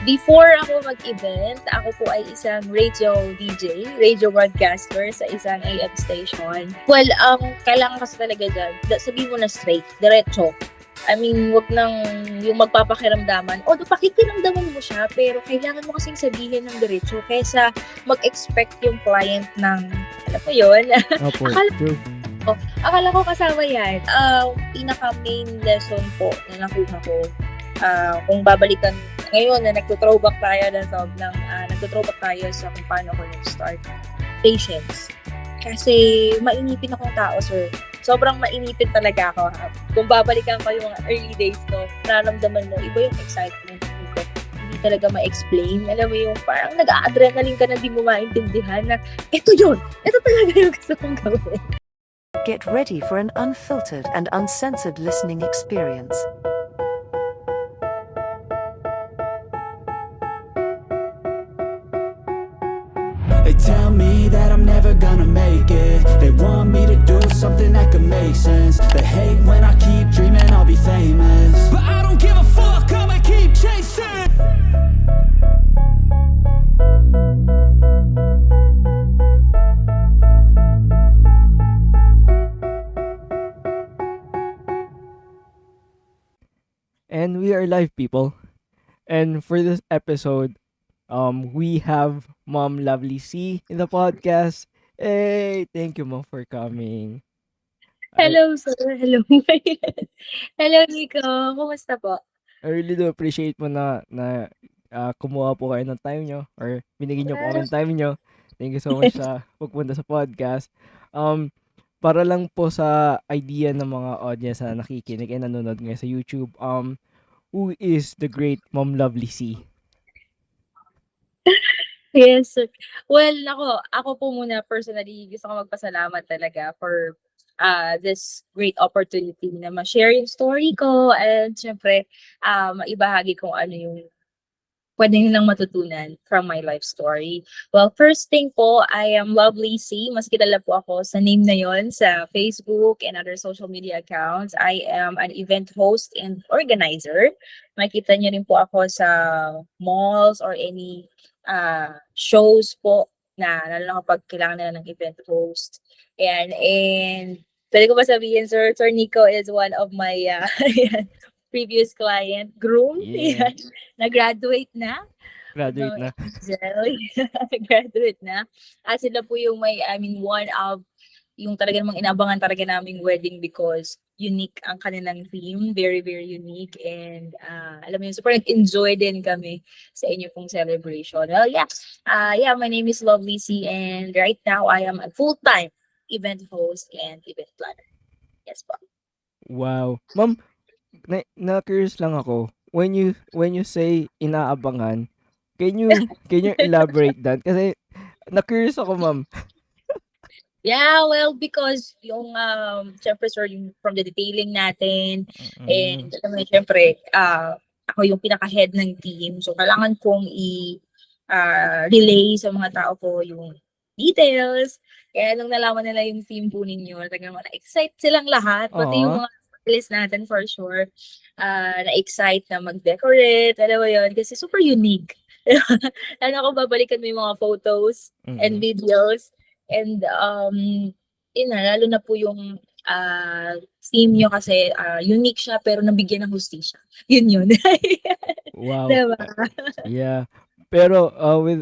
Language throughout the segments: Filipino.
Before ako mag-event, ako po ay isang radio DJ, radio broadcaster sa isang AM station. Well, kailangan kasi talaga dyan, sabihin mo na straight, diretso. I mean, wag nang yung magpapakiramdaman. Although pakikiramdaman mo siya, pero kailangan mo kasing sabihin ng diretso kaysa mag-expect yung client ng, alam mo yun, Opo, akala true. akala ko kasama yan. Pinaka-main lesson po na nakuha ko, kung babalikan ngayon na nagto-throwback tayo nagto-throwback tayo sa kung paano ko nag-start. Patience. Kasi mainipin akong tao, sir. Sobrang mainipin talaga ako. Kung babalikan ko yung mga early days ko, nararamdaman mo, iba yung excitement ko. Hindi talaga ma-explain. Alam mo yung parang nag-a-adrenaline ka na di mo maintindihan na, eto yun! Eto talaga yung gusto kong gawin. Get ready for an unfiltered and uncensored listening experience. They tell me that I'm never gonna make it. They want me to do something that could make sense. They hate when I keep dreaming I'll be famous, but I don't give a fuck, I'ma keep chasing. And we are live, people. And for this episode, we have Mom Lovely C in the podcast. Hey, thank you, Mom, for coming. Hello, sir. Hello. Hello, Nico. Kumusta po? I really do appreciate mo na kumuha po kayo ng time nyo or binigyan nyo po kami ng time nyo. Thank you so much sa pagpunta sa podcast. Para lang po sa idea ng mga audience na nakikinig and nanonood ngayon sa YouTube, who is the great Mom Lovely C? Yes, sir. Well, ako po muna personally, gusto ko magpasalamat talaga for this great opportunity na ma-share yung story ko and syempre, maibahagi kung ano yung pwede nilang matutunan from my life story. Well, first thing po, I am Lovely C. Mas kilala po ako sa name na yon sa Facebook and other social media accounts. I am an event host and organizer. Makikita niyo rin po ako sa malls or any shows po na lalo na kapag kailangan nila ng event host. And pwede ko ba sabihin, Sir Nico is one of my previous client, groom. Yeah. Na-graduate na. Graduate na. Graduate na. Sila po yung one of yung talaga namang inabangan talaga naming wedding because unique ang kanilang theme. Very, very unique. And alam mo yun, super nag-enjoy din kami sa inyo pong celebration. Well, yeah, my name is Lovely C and right now I am a full-time event host and event planner. Yes po. Wow. Ma'am, na-curious lang ako. When you say inaabangan, can you elaborate that? Kasi na-curious ako, ma'am. Yeah, well, because yung, syempre sir, yung from the detailing natin, and alam mo yun, syempre, ako yung pinaka-head ng team, so kailangan kong relay sa mga tao ko yung details. Kaya nung nalaman nila yung team po ninyo, talagang na-excite silang lahat, pati yung Oo. mga stylist natin for sure, na-excite na mag-decorate, alam mo yun, kasi super unique. Ano kung babalikan mo yung mga photos and videos, and yun na, lalo na po yung theme nyo kasi unique siya pero nabigyan ng hustisya. Yun. Wow. Diba? Yeah. Pero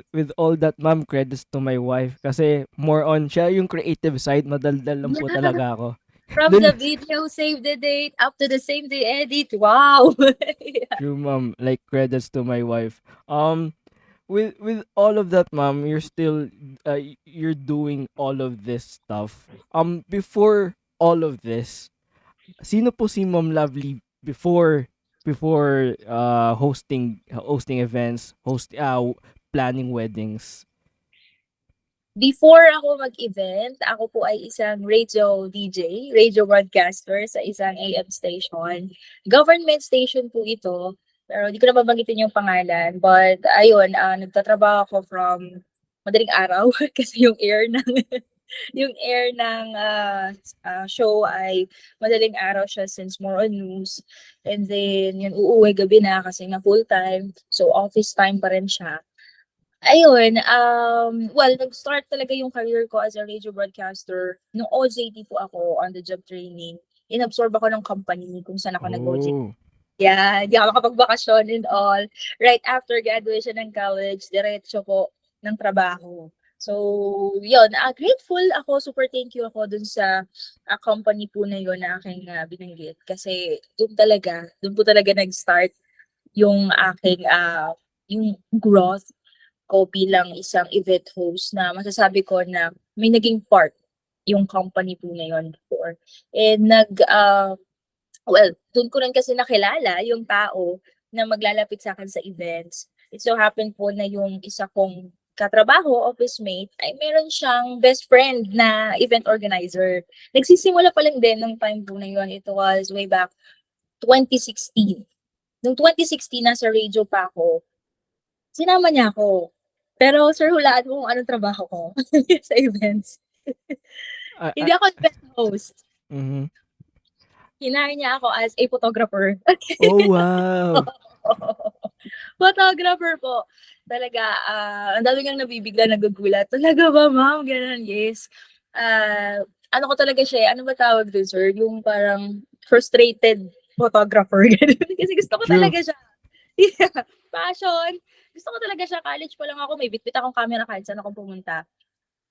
with all that, ma'am, credits to my wife kasi more on siya yung creative side, madaldal lang po talaga ako. From the video, save the date, up to the same day edit. Wow! True, ma'am. Like, credits to my wife. With all of that, ma'am, you're still you're doing all of this stuff. Before all of this, sino po si Ma'am Lovely before hosting events, planning weddings? Before ako mag-event, ako po ay isang radio DJ, radio broadcaster sa isang AM station. Government station po ito, pero hindi ko na babanggitin yung pangalan. But ayun, nagtatrabaho ako from madaling araw kasi yung air ng yung air ng show ay madaling araw siya since more on news. And then, yun, uuwi gabi na kasi nga full-time. So, office time pa rin siya. Ayun, well, nag-start talaga yung career ko as a radio broadcaster. Nung OJT po ako, on the job training, inabsorb ako ng company kung saan ako nag-OJT. Oh. Yeah, hindi ako makapagbakasyon and all. Right after graduation ng college, diretso po ng trabaho. So, yun, grateful ako, super thank you ako dun sa company po na yun na aking binanggit. Kasi dun po talaga nag-start yung aking, yung growth ko bilang isang event host na masasabi ko na may naging part yung company po na yun before. And well, dun ko rin kasi nakilala yung tao na maglalapit sa akin sa events. It so happened po na yung isa kong katrabaho, office mate, ay meron siyang best friend na event organizer. Nagsisimula pa lang din nung time po na yun. It was way back 2016. Noong 2016, nasa radio pa ako, sinama niya ako. Pero sir, hulaan mo kung anong trabaho ko sa events. Ah, Hindi ako event host. mhm. Hinire niya ako as a photographer. Oh, wow. Photographer po. Talaga, ang dami ngang nabibigla, nagugulat. Talaga ba, ma'am? Ganun, yes. Ano ko talaga siya, ano ba tawag doon, sir? Yung parang frustrated photographer. Ganun. Kasi gusto ko True. talaga siya. Yeah, passion. Gusto ko talaga siya. College pa lang ako, may bitbit akong camera kahit saan ako pumunta.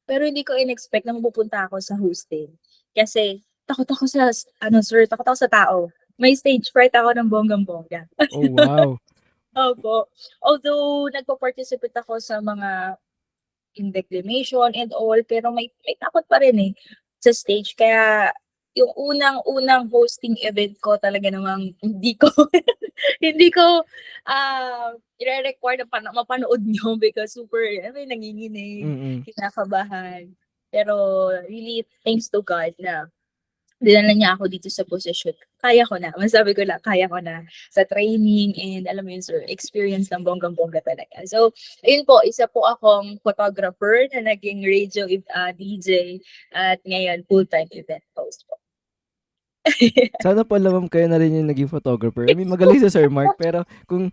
Pero hindi ko in-expect na mapupunta ako sa hosting. Kasi takot ako sa, takot ako sa tao. May stage fright ako ng bonggang-bongga. Oh, wow. Opo. Although, nagpa-participate ako sa mga in declamation and all, pero may takot pa rin sa stage. Kaya, yung unang hosting event ko talaga namang hindi ko hindi ko i-require na mapanood nyo because super nanginginig, Mm-mm. kinakabahan. Pero really thanks to God na dinala niya ako dito sa posisyon. Kaya ko na. Masabi ko lang, kaya ko na sa training and alam mo yun, sir, experience ng bonggang-bongga talaga. So, ayun po, isa po akong photographer na naging radio DJ at ngayon full-time event host po. Sana pala ma'am kayo na rin yung naging photographer. I mean, magaling si Sir Mark, pero kung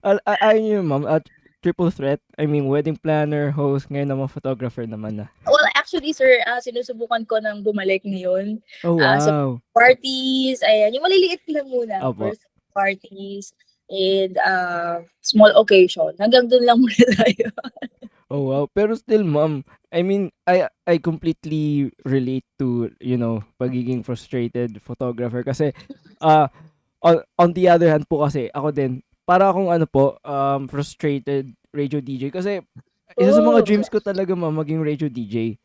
ayaw niyo ma'am, at triple threat, I mean, wedding planner, host, ngayon naman photographer naman na. Well, actually, sir, sinusubukan ko ng bumalik ngayon Oh, sa wow. parties. Ayan, yung maliliit lang muna. Opo. Birth parties and small occasion. Hanggang dun lang muna tayo. Oh, wow. Pero still, ma'am, I mean, I completely relate to, pagiging frustrated photographer kasi on the other hand po kasi ako din para akong frustrated radio DJ kasi isa sa mga dreams ko talaga maging radio DJ.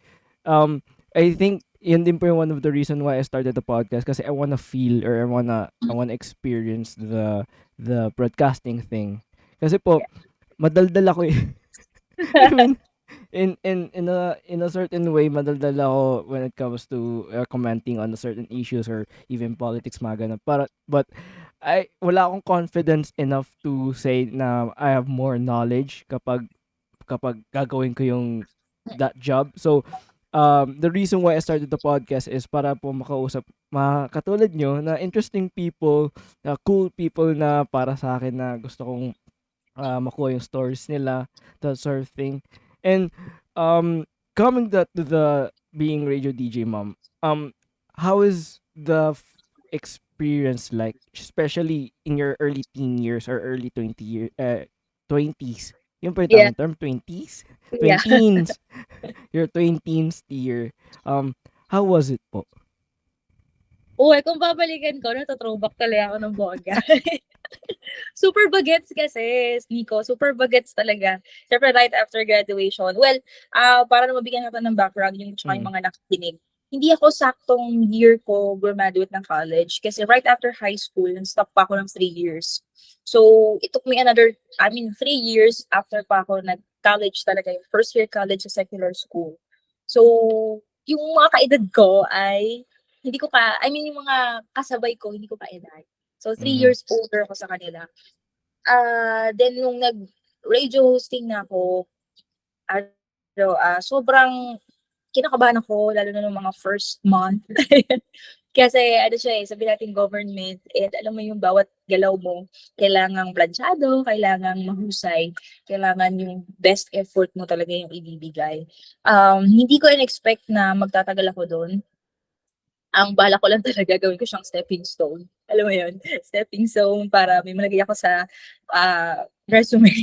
I think yun din po yung one of the reason why I started the podcast kasi I wanna feel or I wanna experience the broadcasting thing. Kasi po madaldal ako eh. I mean, in a certain way madaldal ako when it comes to commenting on certain issues or even politics mga ganun. But wala akong confidence enough to say na I have more knowledge kapag gagawin ko yung that job. So the reason why I started the podcast is para po makausap mga katulad nyo na interesting people, na cool people na para sa akin na gusto kong makuha yung stories nila, that sort of thing. And coming to the being radio DJ, ma'am, how is the experience like, especially in your early teen years or early 20s? Yung pa yung Yeah. tamang term, 20s? Yeah. 20s. Your 20s year. How was it po? Uy, kung babalikan ko, nata-throwback talaga ako ng bongga. Super bagets kasi, Nico. Super bagets talaga. Siyempre, right after graduation. Well, para na mabigyan natin ng background yung tsaka yung mga nakikinig. Hindi ako saktong year ko graduate ng college. Kasi right after high school, stop pa ako ng 3 years. So, it took me 3 years after pa ako nag-college talaga. Yung first year college sa secular school. So, yung mga kaedad ko ay yung mga kasabay ko, hindi ko kaedad. So, 3 years older ako sa kanila. Then, nung nag-radio hosting na ako, sobrang kinakabahan ako lalo na nung mga first month. Kasi ano siya, sabihin natin government, and alam mo yung bawat galaw mo kailangang plantsado, kailangang mahusay, kailangan yung best effort mo talaga yung ibibigay. Hindi ko in-expect na magtatagal ako dun. Ang balak ko lang talaga gawin ko siyang stepping stone. Alam mo yun? Stepping stone para may malagay ako sa resume.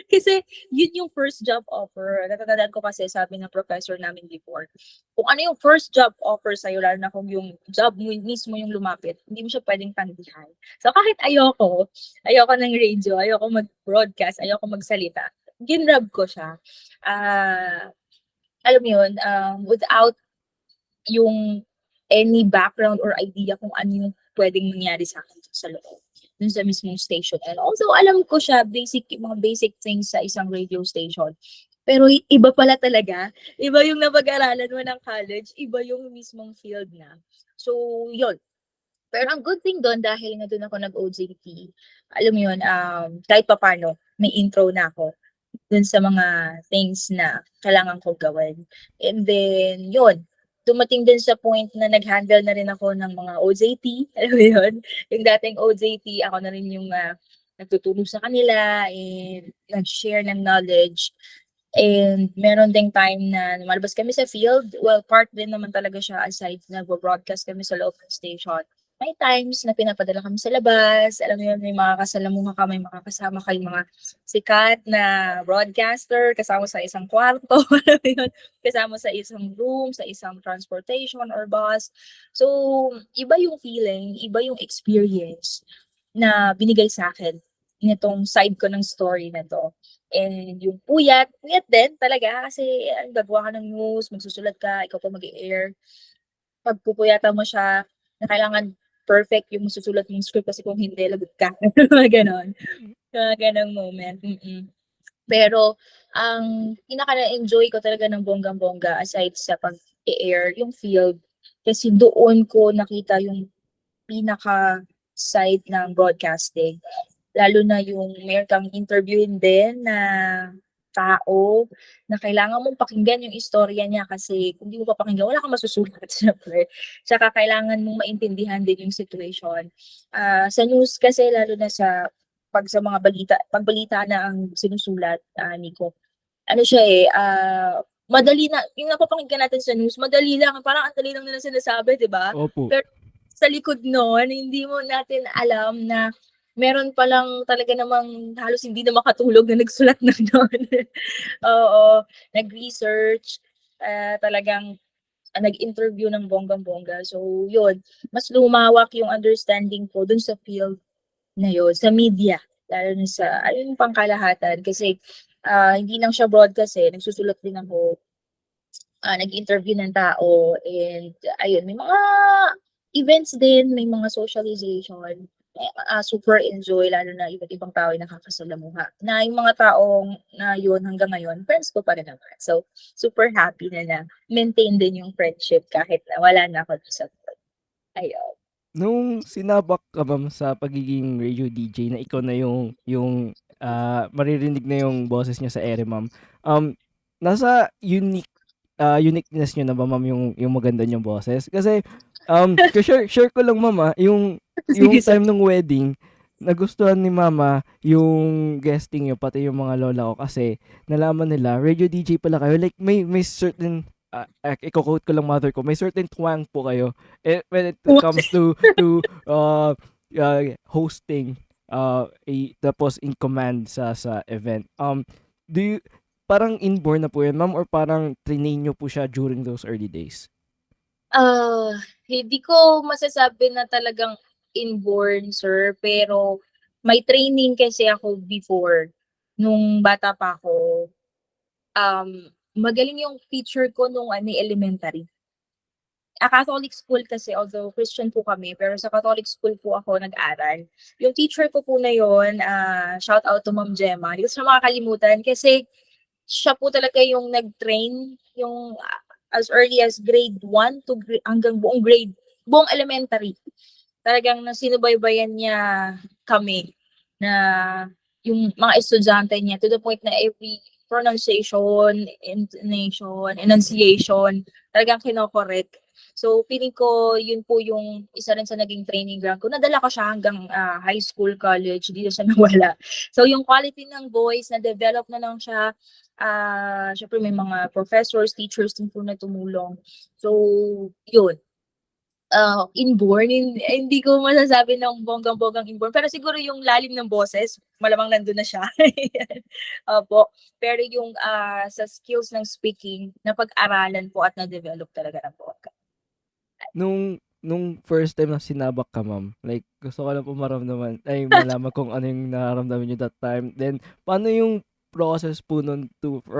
Kasi yun yung first job offer. Natatandaan ko kasi sabi ng professor namin before, kung ano yung first job offer sa'yo, lalo na kung yung job mo mismo yung lumapit, hindi mo siya pwedeng tanggihan. So kahit ayoko ng radio, ayoko mag-broadcast, ayoko magsalita, ginrab ko siya. Alam mo yun, without yung any background or idea kung ano yung pwedeng mangyari sa akin sa loob dun sa mismong station. And also, alam ko siya, yung mga basic things sa isang radio station. Pero iba pala talaga. Iba yung napag-aralan mo ng college, iba yung mismong field na. So, yun. Pero ang good thing doon, dahil nga doon ako nag-OJT, alam mo yun, kahit papano, may intro na ako dun sa mga things na kailangan ko gawin. And then, yun, dumating din sa point na nag-handle na rin ako ng mga OJT. Alam mo yun? Yung dating OJT, ako na rin yung nagtutulong sa kanila and nag-share ng knowledge. And meron ding time na lumalabas kami sa field. Well, part din naman talaga siya aside na broadcast kami sa loob ng station. May times na pinapadala kami sa labas. Alam mo yun, may mga kasalamuha ka, may makakasama kayo mga sikat na broadcaster, kasama sa isang kwarto, alam mo yun, kasama sa isang room, sa isang transportation or bus. So, iba yung feeling, iba yung experience na binigay sa akin nitong side ko ng story na to. And yung puyat din talaga kasi gagawa ka ng news, magsusulat ka, ikaw pa mag-i-air. Pagpupuyatan mo siya, na kailangan perfect yung susulat mong script kasi kung hindi, lagot ka. Mga ganon. Mga ganong moment. Pero, ang pinaka-na-enjoy ko talaga ng bonggang-bongga aside sa pag-air, yung field. Kasi doon ko nakita yung pinaka-side ng broadcasting. Lalo na yung meron kang interviewin din na tao na kailangan mong pakinggan yung istorya niya kasi kung di mo papakinggan, wala kang masusulat, syempre. Tsaka kailangan mong maintindihan din yung situation. Sa news kasi, lalo na pag sa mga pagbalita na ang sinusulat, Nico, ano siya madali na, yung napapakinggan natin sa news, madali lang, parang ang dali lang nila sinasabi, di ba? Opo. Pero sa likod nun, hindi mo natin alam na meron palang talaga namang halos hindi na makatulog na nagsulat na doon. Oo, nag-research, talagang nag-interview ng bonggang-bongga. So, yun, mas lumawak yung understanding ko dun sa field na yun, sa media, lalo na sa, yung pangkalahatan. Kasi, hindi lang siya broadcast nagsusulat din ako, nag-interview ng tao, and ayun, may mga events din, may mga socialization. Super enjoy, lalo na iba't ibang tao yung nakakasalamuha. Na yung mga taong na yun hanggang ngayon, friends ko pa rin naman. So, super happy na maintain din yung friendship kahit na wala na ako sa work. Ayun. Nung sinabak ka ma'am sa pagiging radio DJ na ikaw na yung maririnig na yung boses niyo sa ere ma'am. Nasa uniqueness niyo na ba ma'am yung maganda niyong boses? Kasi share ko lang ma'am yung time ng wedding, nagustuhan ni mama yung guesting niyo pati yung mga lola ko kasi nalaman nila radio DJ pala kayo, like may certain i-quote ko lang mother ko, may certain twang po kayo when it comes to hosting tapos in command sa event. Do you parang inborn na po yan ma'am or parang train niyo po siya during those early days? Hindi ko masasabi na talagang inborn, sir, pero may training kasi ako before nung bata pa ako. Magaling yung teacher ko nung elementary. Catholic school kasi, although Christian po kami, pero sa Catholic school po ako nag-aral. Yung teacher ko po na yun, shout out to Ma'am Gemma, hindi ko siya makakalimutan kasi siya po talaga yung nag-train, yung as early as grade 1 to hanggang buong elementary. Talagang nasinubaybayan niya kami na yung mga estudyante niya to the point na pronunciation, intonation, enunciation, talagang kino-correct. So, feeling ko yun po yung isa rin sa naging training ground ko. Nadala ko siya hanggang high school, college, hindi na siya nawala. So, yung quality ng voice, na-develop na lang siya. Syempre may mga professors, teachers din po na tumulong. So, yun. Inborn, hindi ko masasabi ng bonggang-bonggang inborn, pero siguro yung lalim ng boses, malamang nandun na siya. Ayan. Opo. Pero yung sa skills ng speaking, napag-aralan po at na-develop talaga ng podcast. Nung first time na sinabak ka, ma'am, like, gusto ko lang po malaman kung ano yung nararamdaman niyo that time. Then, paano yung process po nun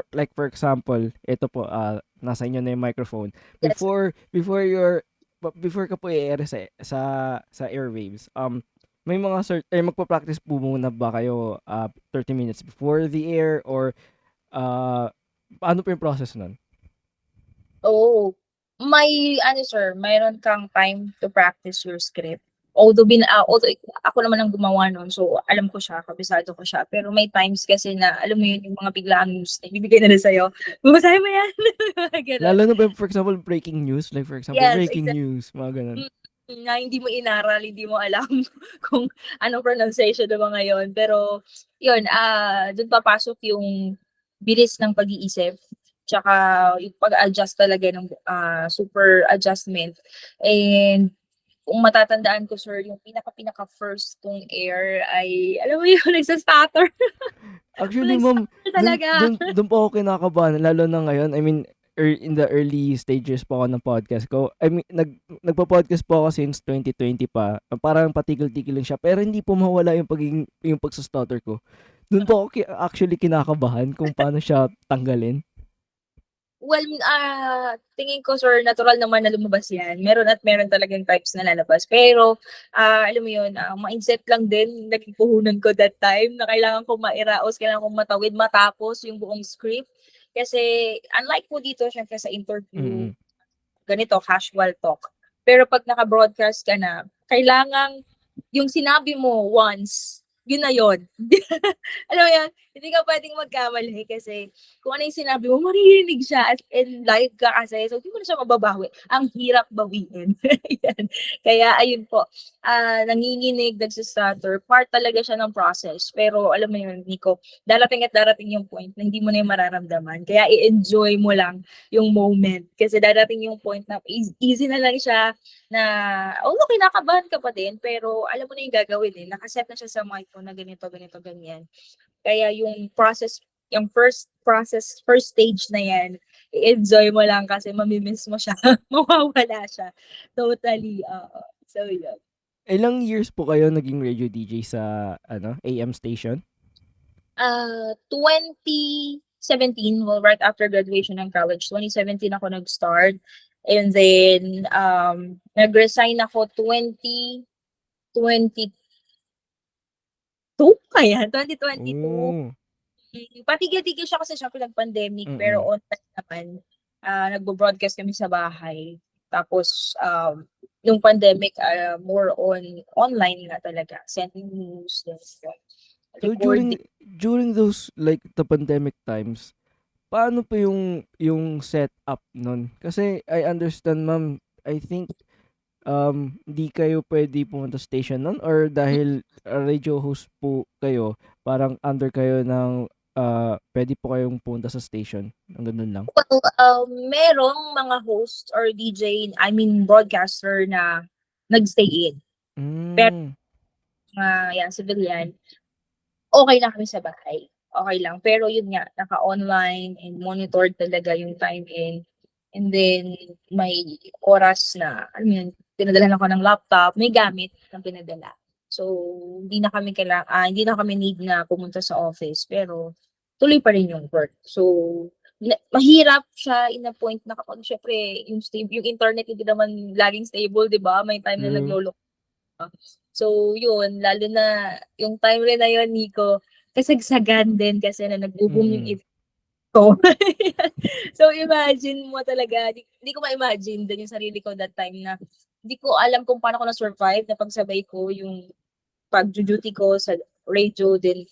like, for example, ito po, nasa inyo na yung microphone. Yes. Before ka po i-air sa airwaves, may mga magpa-practice po muna ba kayo 30 minutes before the air, or paano po yung process nun? Oo. Mayroon kang time to practice your script. Although ako naman ang gumawa nun, so alam ko siya, kabisado ko siya. Pero may times kasi na, alam mo yun, yung mga biglaang news na ibibigay na sa'yo. Babasahin mo yan. Ganun. Lalo na ba, for example, breaking news? Like, for example, Yes, breaking news, mga ganun. Na hindi mo inaral, hindi mo alam kung anong pronunciation ng mga yon. Pero, yun, doon papasok yung bilis ng pag-iisip, tsaka yung pag-adjust talaga ng super adjustment. And kung matatandaan ko, sir, yung pinaka first kong air ay, alam mo yun, nagsa-stutter. Actually, ma'am, Talaga. doon po ako kinakabahan, lalo na ngayon. I mean, in the early stages po ako ng podcast ko. I mean, nagpo-podcast po ako since 2020 pa. Parang patigil-tigil lang siya, pero hindi po mawala yung pagsa-stutter ko. Doon po ako actually kinakabahan kung paano siya tanggalin. Well, tingin ko, sir, natural naman na lumabas yan. Meron at meron talagang types na lalabas. Pero, alam mo yun, mindset lang din, naging puhunan ko that time, na kailangan kong mairaos, kailangan kong matawid, matapos yung buong script. Kasi, unlike po dito, syempre sa interview, ganito, casual talk. Pero pag naka-broadcast ka na, kailangan yung sinabi mo once, yun na yun. Alam mo yan, hindi ka pwedeng magkamali kasi kung ano yung sinabi mo, maririnig siya and live ka kasi, so hindi mo na siya mababawi. Ang hirap bawiin. Kaya ayun po, nanginginig, nagsistutter, part talaga siya ng process. Pero alam mo yun, Nico, darating yung point na hindi mo na yung mararamdaman. Kaya i-enjoy mo lang yung moment. Kasi darating yung point na easy na lang siya na, although kinakabahan ka pa din, pero alam mo na yung gagawin eh. Nakaset na siya sa mic mo na ganito, ganyan. Kaya yung process, yung first stage na yan, i-enjoy mo lang kasi mamimiss mo siya. Mawawala siya. Totally. So, yun. Ilang years po kayo naging radio DJ sa AM station? 2017, well, right after graduation ng college, 2017 ako nag-start. And then, nag-resign ako 2022. 2022. Patigil-tigil siya kasi syempre nag-pandemic, pero online naman. Nagbo-broadcast kami sa bahay. Tapos, yung pandemic, more on online na talaga. Sending news. So, during those, like, the pandemic times, paano po yung setup nun? Kasi, I understand, ma'am, I think, di kayo pwede pumunta sa station nun, or dahil radio host po kayo, parang under kayo ng pwede po kayong pumunta sa station. Ang ganun lang. Well, merong mga host or DJ, broadcaster na nagstay in. Pero, yan, civilian, okay lang kami sa bahay. Okay lang. Pero yun nga, naka-online and monitored talaga yung time in. And then, may oras na, pinadala ako ng laptop, may gamit na pinadala. So, hindi na kami need na pumunta sa office, pero tuloy pa rin yung work. So, mahirap siya in a point na kapag syempre, yung internet hindi naman laging stable, di ba? May time na naglolo. So, yun, lalo na yung time rin na yun, Nico, kasagsagan din kasi na nag-boom yung event. So, imagine mo talaga, hindi ko ma-imagine din yung sarili ko that time na hindi ko alam kung paano ko na-survive na pagsabay ko yung pag-duty ko sa radio din,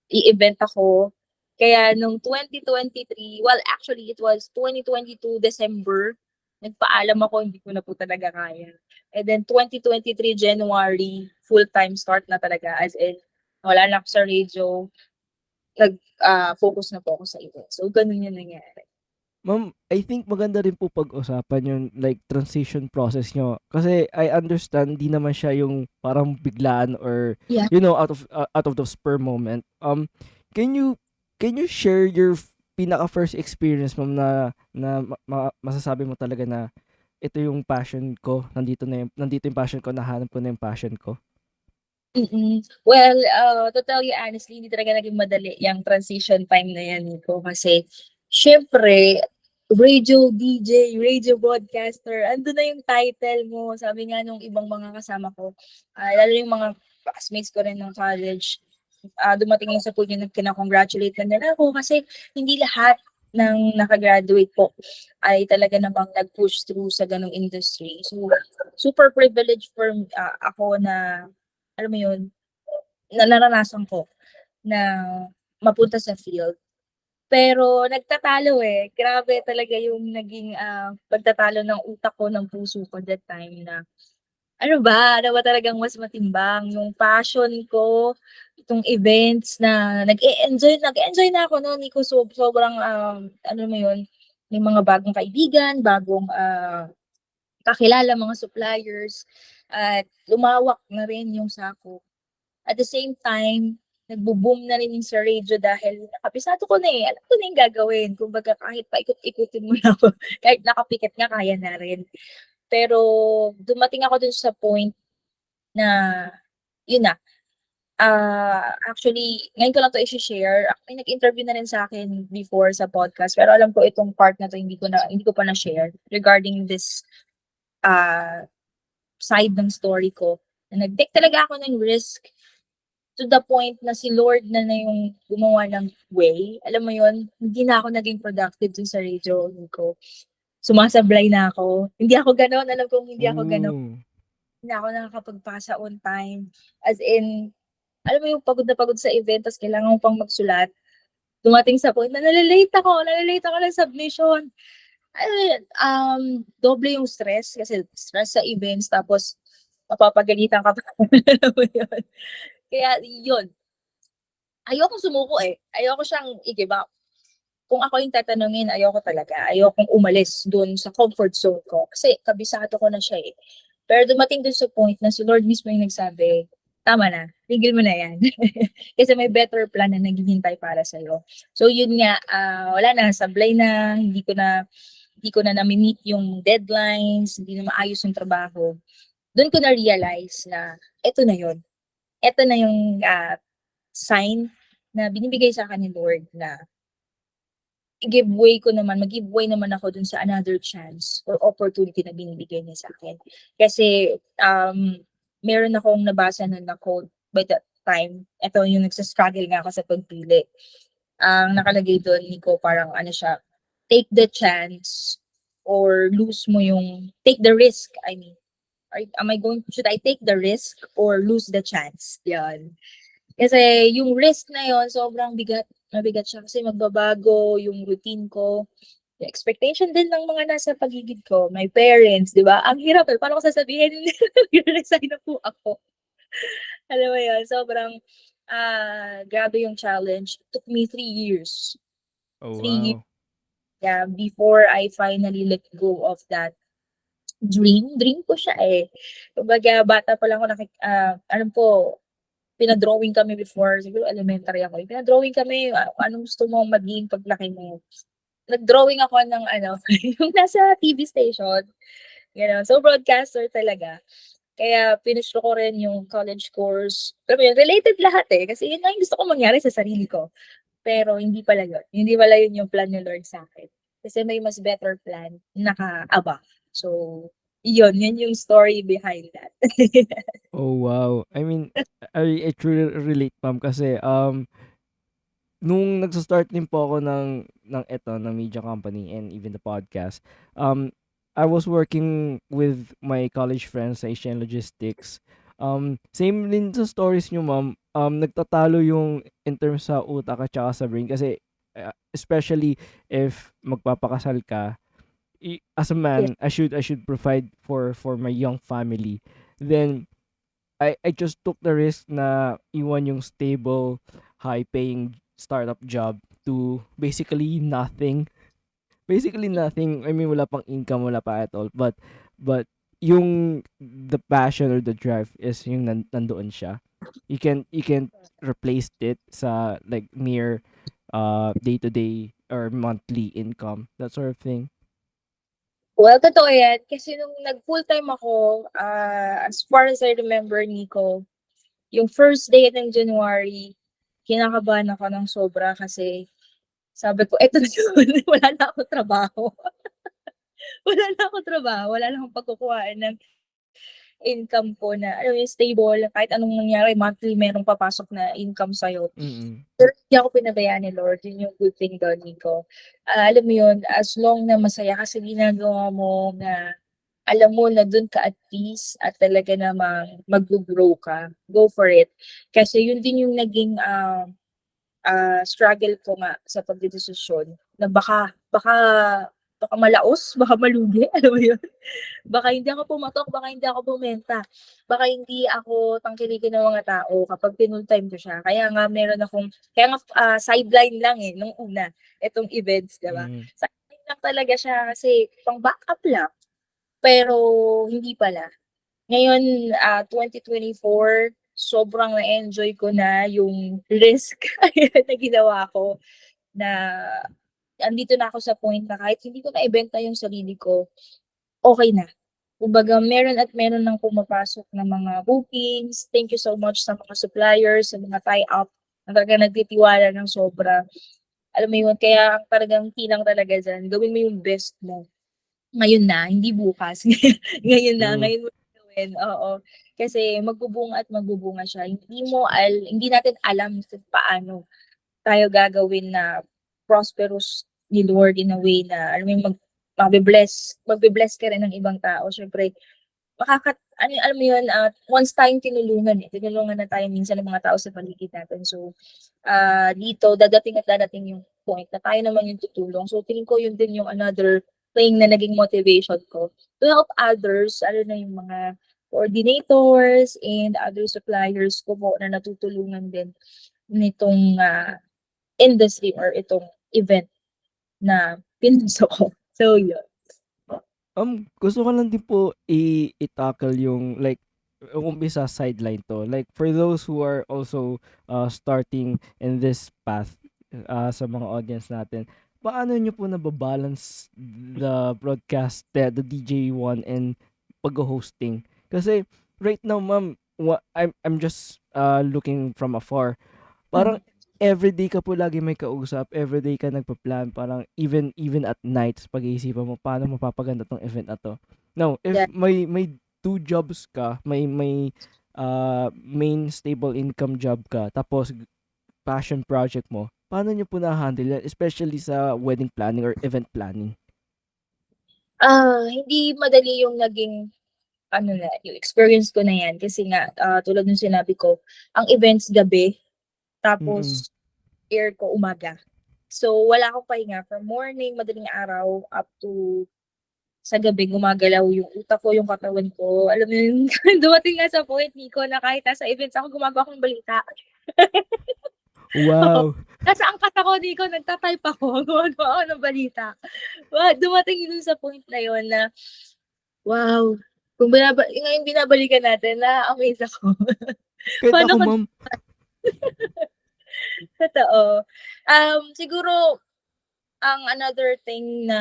i-event ako, Kaya nung 2023, well, actually, it was 2022 December, nagpaalam ako, hindi ko na po talaga kaya. And then 2023 January, full-time start na talaga. As in, wala na ako sa radio, focus na po ako sa event. So, ganun yung nangyari. Ma'am, I think maganda rin po pag-usapan yung like transition process nyo. Kasi I understand di naman siya yung parang biglaan or Yeah. out of the spur moment. Can you share your pinaka first experience, ma'am, na masasabi mo talaga na ito yung passion ko, nandito yung passion ko, nahanap ko na yung passion ko. Well, to tell you honestly, hindi talaga naging madali yung transition time na yan, Nico. Kasi, syempre, radio DJ, radio broadcaster, ando na yung title mo. Sabi nga nung ibang mga kasama ko, lalo yung mga classmates ko rin ng college, dumating yung sa point yung kina-congratulate na nila ako kasi hindi lahat ng nakagraduate po ay talaga namang nag-push through sa ganong industry. So, super privileged for ako na, alam mo yun, na naranasan ko na mapunta sa field. Pero nagtatalo eh. Grabe talaga yung naging pagtatalo ng utak ko, ng puso ko that time na ano ba talagang mas matimbang yung passion ko, itong events na nag-e-enjoy na ako noon, Nico. Sobrang ano mo yun, may mga bagong kaibigan, bagong kakilala, mga suppliers, at lumawak na rin yung sako. At the same time, nagbo-boom na rin yung sa radio dahil nakapisado ko na eh. Alam ko na yung gagawin. Kumbaga kahit paikot-ikutin mo na ako, kahit nakapikit nga, kaya na rin. Pero dumating ako dun sa point na, yun na. Actually, ngayon ko lang to i-share. May nag-interview na rin sa akin before sa podcast. Pero alam ko itong part na to, hindi ko pa na-share regarding this side ng story ko. Na nag-take talaga ako ng risk to the point na si Lord na yung gumawa ng way. Alam mo yun, hindi na ako naging productive dun sa radio ko. Sumasablay na ako. Hindi ako ganon. Alam kong hindi ako ganon. Hindi ako nakakapagpasa on time. As in, alam mo yung pagod na pagod sa event, tapos kailangan mo pang magsulat. Dumating sa point na nalalate ako ng submission. Doble yung stress, kasi stress sa events, tapos mapapagalitan ka pa. Alam mo yun. Kaya yun, ayokong sumuko eh. Ayoko siyang i-give up. Kung ako yung tatanungin, ayoko talaga. Ayokong umalis dun sa comfort zone ko. Kasi kabisado ko na siya eh. Pero dumating dun sa point na si Lord mismo yung nagsabi, tama na, tigil mo na yan. Kasi may better plan na naghihintay para sa'yo. So yun nga, wala na, sablay na, hindi ko na na-meet yung deadlines, hindi na maayos yung trabaho. Doon ko na-realize na eto na yun. Ito na yung sign na binibigay sa akin ni Lord na mag-give way naman ako dun sa another chance or opportunity na binibigay niya sa akin. Kasi meron akong nabasa na quote by that time. Ito yung nagsastruggle nga ako sa pagpili. Ang nakalagay doon, Nico, parang ano siya, take the chance or take the risk, I mean. Should I take the risk or lose the chance? Yan. Kasi yung risk na yon sobrang mabigat siya kasi magbabago yung routine ko. Yung expectation din ng mga nasa paligid ko, my parents, di ba? Ang hirap eh. Paano ko sasabihin, resign na po ako. Alam mo yun, sobrang grabe yung challenge. It took me 3 years. Oh, 3 years. wow. Yeah, before I finally let go of that dream ko siya eh. Kumbaga, bata pa lang ako, alam ko, pinadrawing kami before, siguro elementary ako. Pinadrawing kami, anong gusto mo maging paglaki mo. Nag-drawing ako ng yung nasa TV station. So broadcaster talaga. Kaya pinush ko rin yung college course. Pero yun, related lahat eh. Kasi yun yung gusto ko mangyari sa sarili ko. Pero hindi pala yun. Hindi pala yun yung plan ni Lord sa akin. Kasi may mas better plan naka-above. So, yun yung story behind that. Oh, wow. I mean, I truly relate, ma'am, kasi nung nagsa-start din po ako ng media company and even the podcast, I was working with my college friends sa Asian Logistics. Same din sa stories nyo, ma'am. Nagtatalo yung in terms sa utak at saka sa brain kasi especially if magpapakasal ka, as a Yes. man, I should provide for my young family. Then I just took the risk na iwan yung stable, high-paying startup job to basically nothing. I mean, wala pang income, wala pa at all. But yung the passion or the drive is yung nandoon siya. You can replace it sa like mere day-to-day or monthly income, that sort of thing. Well, totoo yan. Kasi nung nag-full-time ako, as far as I remember, Nico, yung first day ng January, kinakabahan ako ng sobra kasi sabi ko, eto na yun, wala na ako trabaho. Wala na ako trabaho, wala na akong pagkukuhaan ng income ko na, alam mo yung stable, kahit anong nangyari, monthly merong papasok na income sa'yo. Mm. Pero hindi ako pinabayaan ni Lord, yun yung good thing doon, Nico. Alam mo yun, as long na masaya ka sa ginagawa mo, na alam mo na dun ka at peace at talaga namang mag-grow ka, go for it. Kasi yun din yung naging struggle ko nga sa pagdedesisyon, na baka malaos, baka malugi, alam mo yun? Baka hindi ako pumatok, baka hindi ako bumenta, baka hindi ako tangkilikin ng mga tao kapag pinul-time ko siya. Kaya nga sideline lang nung una, itong events, di ba? Mm. Sideline lang talaga siya kasi pang backup lang, pero hindi pala. Ngayon, 2024, sobrang na-enjoy ko na yung risk na ginawa ko, na andito na ako sa point na kahit hindi ko na ibenta yung sarili ko, okay na. Kumbaga, meron at meron ng pumapasok na mga bookings. Thank you so much sa mga suppliers, sa mga tie-up, na talaga nagtitiwala ng sobra. Alam mo yun, kaya ang talagang kilang talaga dyan, gawin mo yung best mo. Ngayon na, hindi bukas. Ngayon na, True. ngayon mo gawin. Oo. Kasi magbubunga at magbubunga siya. Hindi natin alam kung paano tayo gagawin na prosperous ni Lord in a way na, alam mo yung magbe-bless ka rin ng ibang tao. Syempre, alam mo yun, once tayong tinulungan na tayo minsan ng mga tao sa paligid natin. So, dito, dadating yung point na tayo naman yung tutulong. So, tingin ko yun din yung another thing na naging motivation ko to help others, na yung mga coordinators and other suppliers ko po na natutulungan din nitong industry or itong event na pinunso ko. So, yun. Gusto ko lang din po i-tackle yung like umpisa sideline to. Like for those who are also starting in this path, sa mga audience natin, paano nyo po nababalance the broadcast, the DJ1 and pag-hosting? Kasi right now, ma'am, I'm just looking from afar. Parang everyday ka po lagi may kausap, everyday ka nagpa-plan, parang even at night pag-iisipan mo paano mapapaganda tong event na to. Now, if Yeah. may two jobs ka, may main stable income job ka, tapos passion project mo, paano nyo po na-handle yan, especially sa wedding planning or event planning? Hindi madali yung naging yung experience ko na yan kasi nga tulad ng sinabi ko, ang events gabi, Mm. tapos air ko umaga. So wala akong pahinga from morning, madaling araw up to sa gabi gumagalaw yung utak ko, yung katawan ko. Alam mo yun, dumating nga sa point, Nico, na kahit nasa events ako gumagawa akong balita. Wow. Nasa angkas ako, Nico, nagtatype ako, gumagawa ako ng balita. Dumating dun sa point na yun na, wow, kung ngayon binabalikan natin, na-amaze ako. Kahit Paano ako, ko ma'am. totoo. Siguro, ang another thing na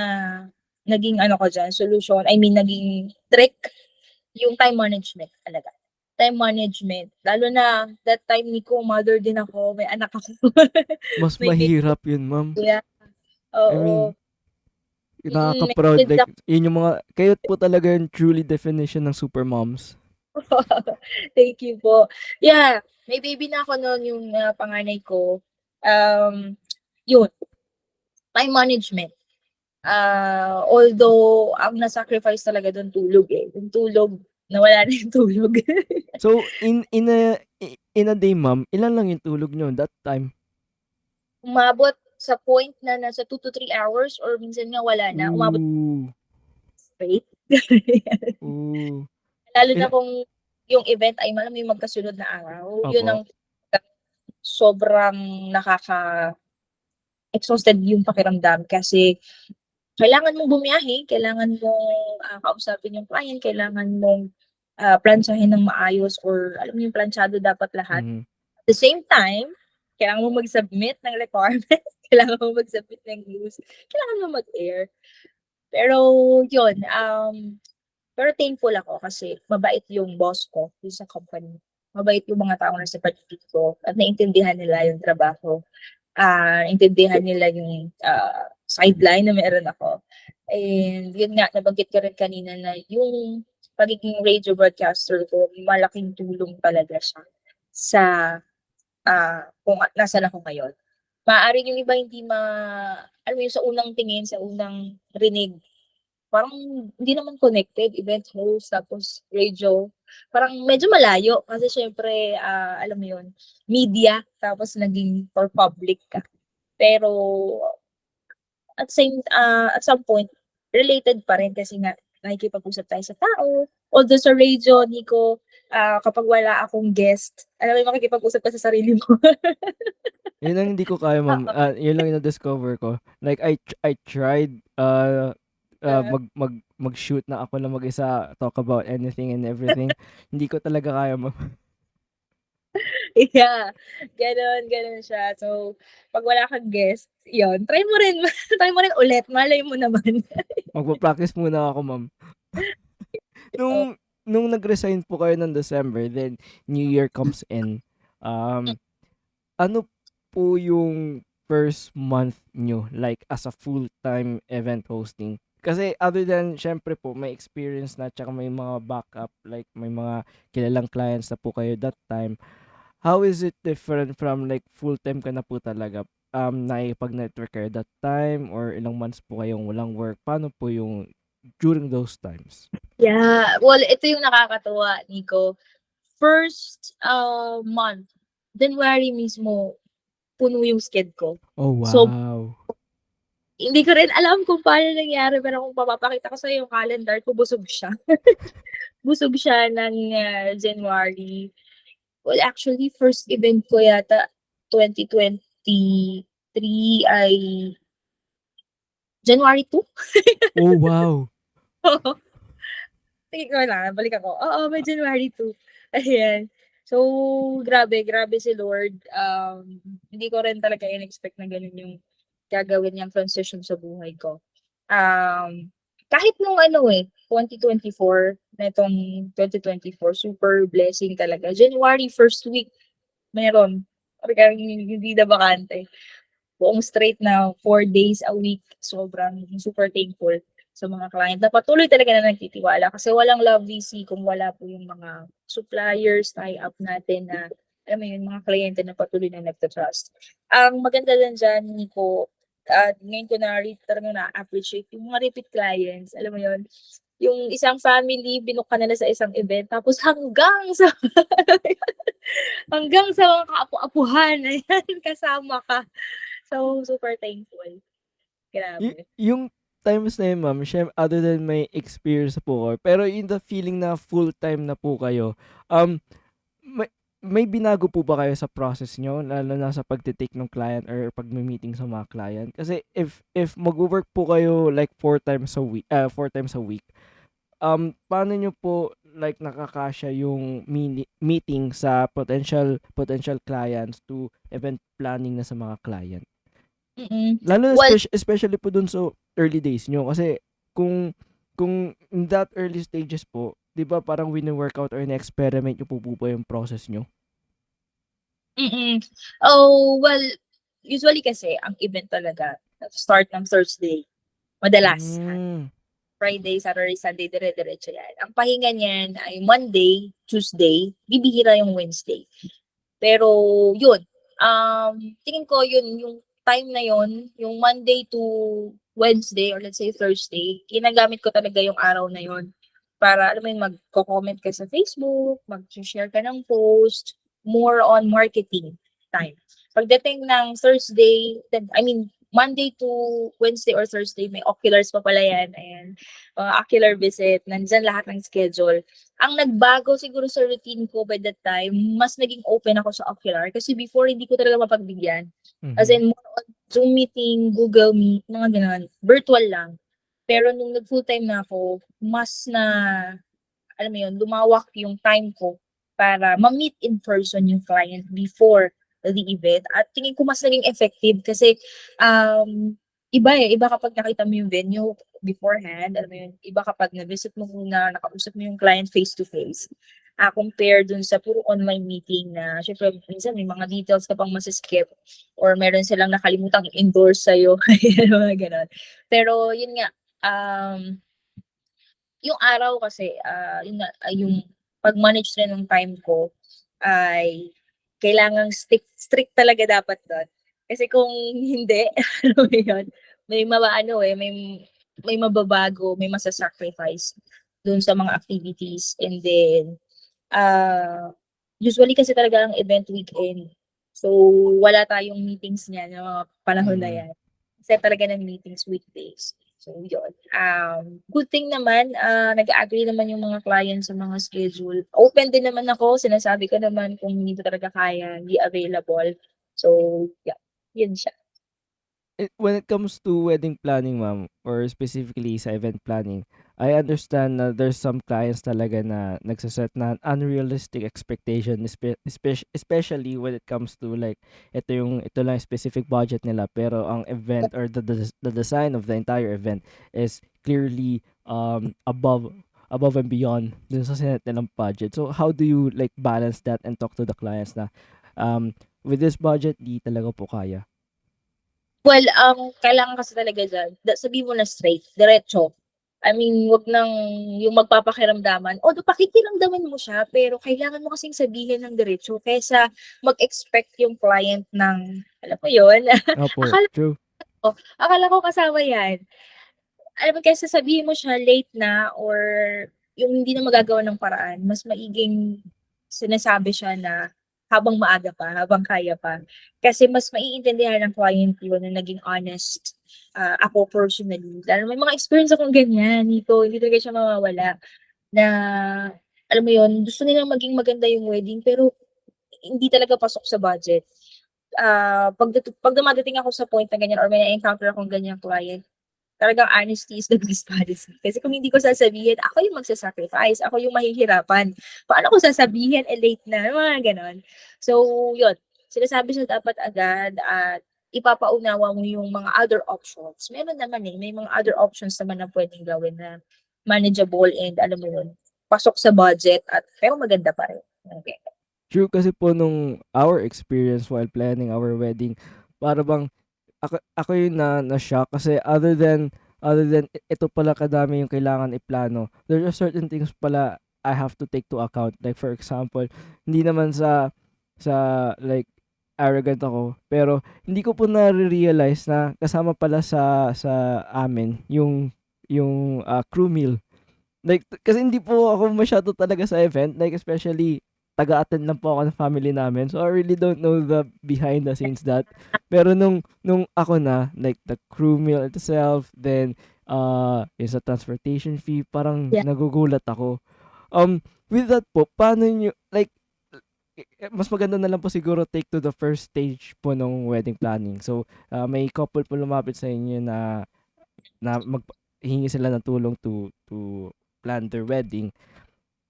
naging solution, naging trick, yung time management talaga. Time management. Lalo na, that time, Nico, mother din ako, may anak ako. Mas May baby. mahirap yun, ma'am. Yeah. I mean, Oo. nakaka-proud. May kids Like, yun yung mga, kayo po talaga yung truly definition ng super moms. Thank you po. Yeah, may baby na ako noon, yung panganay ko. Yun, time management. Although, ang na-sacrifice talaga doon tulog eh. Yung tulog, nawala na yung tulog. So, in a day, ma'am, ilan lang yung tulog nyo that time? Umabot sa point na nasa 2 to 3 hours or minsan nga wala na, umabot Ooh. straight. Ooh. Lalo na Ila kung yung event ay may magkasunod na araw, yun Opo. ang sobrang exhausted yung pakiramdam kasi kailangan mong bumiyahe, kailangan mong, kausapin yung client, kailangan mong, plantsahin ng maayos or alam mo yung plantsado dapat lahat. Mhm. At the same time, kailangan mong mag-submit ng requirements, kailangan mong mag-submit ng news, kailangan mong mag-air. Pero yun, pero thankful ako kasi mabait yung boss ko dun sa company. Mabait yung mga taong nasa paligid ko at naintindihan nila yung trabaho. Intindihan nila yung, sideline na meron ako. And yun nga, nabanggit ko rin kanina na yung pagiging radio broadcaster ko, malaking tulong talaga siya sa, kung nasaan ako ngayon. Maaaring yung iba hindi alam mo yun, sa unang tingin, sa unang rinig, parang hindi naman connected, event host, tapos radio. Parang medyo malayo kasi siyempre, alam mo yun, media, tapos naging for public ka. Pero at some point, related pa rin kasi nga nakikipag-usap tayo sa tao. Although sa radio, Nico, kapag wala akong guest, alam mo yung makikipag-usap ka sa sarili mo. Yun lang hindi ko kaya, ma'am. Oo. Yun lang yung na-discover ko. Like, I tried mag-shoot na ako lang mag-isa, talk about anything and everything. Hindi ko talaga kaya, ma'am. Yeah, gano'n siya. So, 'pag wala kang guest, 'yun, try mo rin try mo rin ulit, malay mo naman. Magpa-practice muna ako, ma'am. Oo. Nung nag-resign po kayo ng December, then New Year comes in, ano po yung first month nyo like as a full-time event hosting? Kasi other than syempre po may experience na tsaka may mga backup like may mga kilalang clients na po kayo that time. How is it different from like full-time ka na po talaga? Nakikipag-network kayo that time or ilang months po kayong walang work? Paano po yung during those times? Yeah, well, ito yung nakakatuwa, Nico. First, month, January mismo, puno yung sked ko. Oh, So, wow. hindi ko rin alam kung paano nangyari, pero kung papapakita ko sa'yo yung calendar ko, busog siya. Busog siya ng, January. Well, actually, first event ko yata 2023 ay January 2. Oh, wow. Oo. Tingin ko lang, balik ako. Oo, may January 2. Ayan. So, grabe si Lord. Hindi ko rin talaga in-expect na gano'n yung gagawin niyang transition sa buhay ko. Kahit nung 2024, netong 2024, super blessing talaga. January first week, meron. Talagang hindi na bakante. Buong straight na 4 days a week. Sobrang super thankful sa mga client na patuloy talaga na nagtitiwala kasi walang love VC kung wala po yung mga suppliers, tie-up natin na alam mo yun, mga kliyente na patuloy na nagta-trust. Ang maganda lang dyan, Nico, ngayon ko talagang na-appreciate yung mga repeat clients. Alam mo yun, yung isang family, binook ka nila sa isang event, tapos hanggang sa mga kaapu-apuhan, ayan, kasama ka. So, super thankful. Grabe. Yung times na yun, ma'am, other than may experience po kayo, pero in the feeling na full-time na po kayo, may binago po ba kayo sa process nyo, lalo na sa pagtitake ng client or pag-meeting sa mga client? Kasi if mag-work po kayo like 4 times a week, paano nyo po like nakakasya yung meeting sa potential clients to event planning na sa mga client? Lalo na Well, especially po dun sa early days nyo kasi kung in that early stages po, 'di ba parang wino-workout or na-experiment nyo po ba yung process nyo? Oh, well, usually kasi ang event talaga start ng Thursday, madalas. Hmm. Friday, Saturday, Sunday, dire-diretso yan. Ang pahinga niyan ay Monday, Tuesday, bibihira yung Wednesday. Pero yun, tingin ko yun, yung time na yun, yung Monday to Wednesday or let's say Thursday, ginagamit ko talaga yung araw na yun para, alam mo yun, magko-comment ka sa Facebook, mag-share ka ng post, more on marketing time. Pagdating ng Thursday, Monday to Wednesday or Thursday, may oculars pa pala yan. Ayan, ocular visit, nandyan lahat ng schedule. Ang nagbago siguro sa routine ko by that time, mas naging open ako sa ocular. Kasi before, hindi ko talaga mapagbigyan. As in, more on Zoom meeting, Google Meet, mga ganun. Virtual lang. Pero nung nag-full-time na ako, mas na, alam mo yun, lumawak yung time ko para ma-meet in person yung client before the event. At tingin ko mas naging effective kasi iba kapag nakita mo yung venue beforehand, alam mo yun, iba kapag na-visit mo muna, nakausap mo yung client face-to-face. Compare dun sa puro online meeting na, syempre, minsan may mga details ka pang masiskip or meron silang nakalimutang i-endorse sa'yo, mga ganon. Pero yun nga, yung araw kasi, yung pag-manage rin ng time ko ay kailangang strict talaga dapat doon. Kasi kung hindi, alam mo yun, may mababago, may masa-sacrifice dun sa mga activities. And then, usually kasi talaga ang event weekend. So, wala tayong meetings niya ng mga panahon na yan. Kasi talaga ng meetings weekdays. So, yun. Good thing naman, nag-agree naman yung mga clients sa mga schedule. Open din naman ako, sinasabi ko naman kung hindi ko talaga kaya, hindi available. So, yeah, yun siya. When it comes to wedding planning, ma'am, or specifically sa event planning, I understand na there's some clients talaga na nagsaset na unrealistic expectation, especially when it comes to like ito lang specific budget nila, pero ang event or the design of the entire event is clearly above and beyond dun sa sinet nilang budget. So how do you like balance that and talk to the clients na with this budget di talaga po kaya? Well, kailangan kasi talaga dyan, sabihin mo na straight, diretso. Wag nang yung magpapakiramdaman. Although pakikiramdaman mo siya, pero kailangan mo kasing sabihin ng diretso kaysa mag-expect yung client ng, alam mo yun, Opo, akala true. akala ko kasama yan. Alam mo, kaysa sabihin mo siya late na or yung hindi na magagawa ng paraan, mas maiging sinasabi siya na habang maaga pa, habang kaya pa. Kasi mas maiintindihan ng client yun na naging honest. Ako personally. Dahil may mga experience akong ganyan, hindi talaga siya mawawala. Na, alam mo yun, gusto nilang maging maganda yung wedding, pero hindi talaga pasok sa budget. Pag dumadating ako sa point na ganyan or may na-encounter akong ganyan client, talagang honesty is the best policy. Kasi kung hindi ko sasabihin, ako yung magsasacrifice, ako yung mahihirapan. Paano ko sasabihin, late na, mga ganon. So, yun. Sinasabi siya dapat agad at ipapaunawa mo yung mga other options. Meron naman may mga other options naman na pwedeng gawin na manageable and alam mo yun, pasok sa budget at pero maganda pa rin. Okay. True, kasi po nung our experience while planning our wedding, para bang ako yung na-shock kasi other than ito pala kadami yung kailangan iplano. There are certain things pala I have to take to account. Like for example, hindi naman sa like arrogant ako, pero hindi ko po na-realize na kasama pala sa amin yung crew meal. Like, kasi hindi po ako masyado talaga sa event, like especially taga-attend lang po ako ng family namin. So I really don't know the behind the scenes that. Pero nung ako na, like the crew meal itself, then yung sa transportation fee, parang Yeah. nagugulat ako. With that po, paano nyo, like, mas maganda na lang po siguro take to the first stage po ng wedding planning. So, may couple po lumapit sa inyo na hingi sila ng tulong to plan their wedding.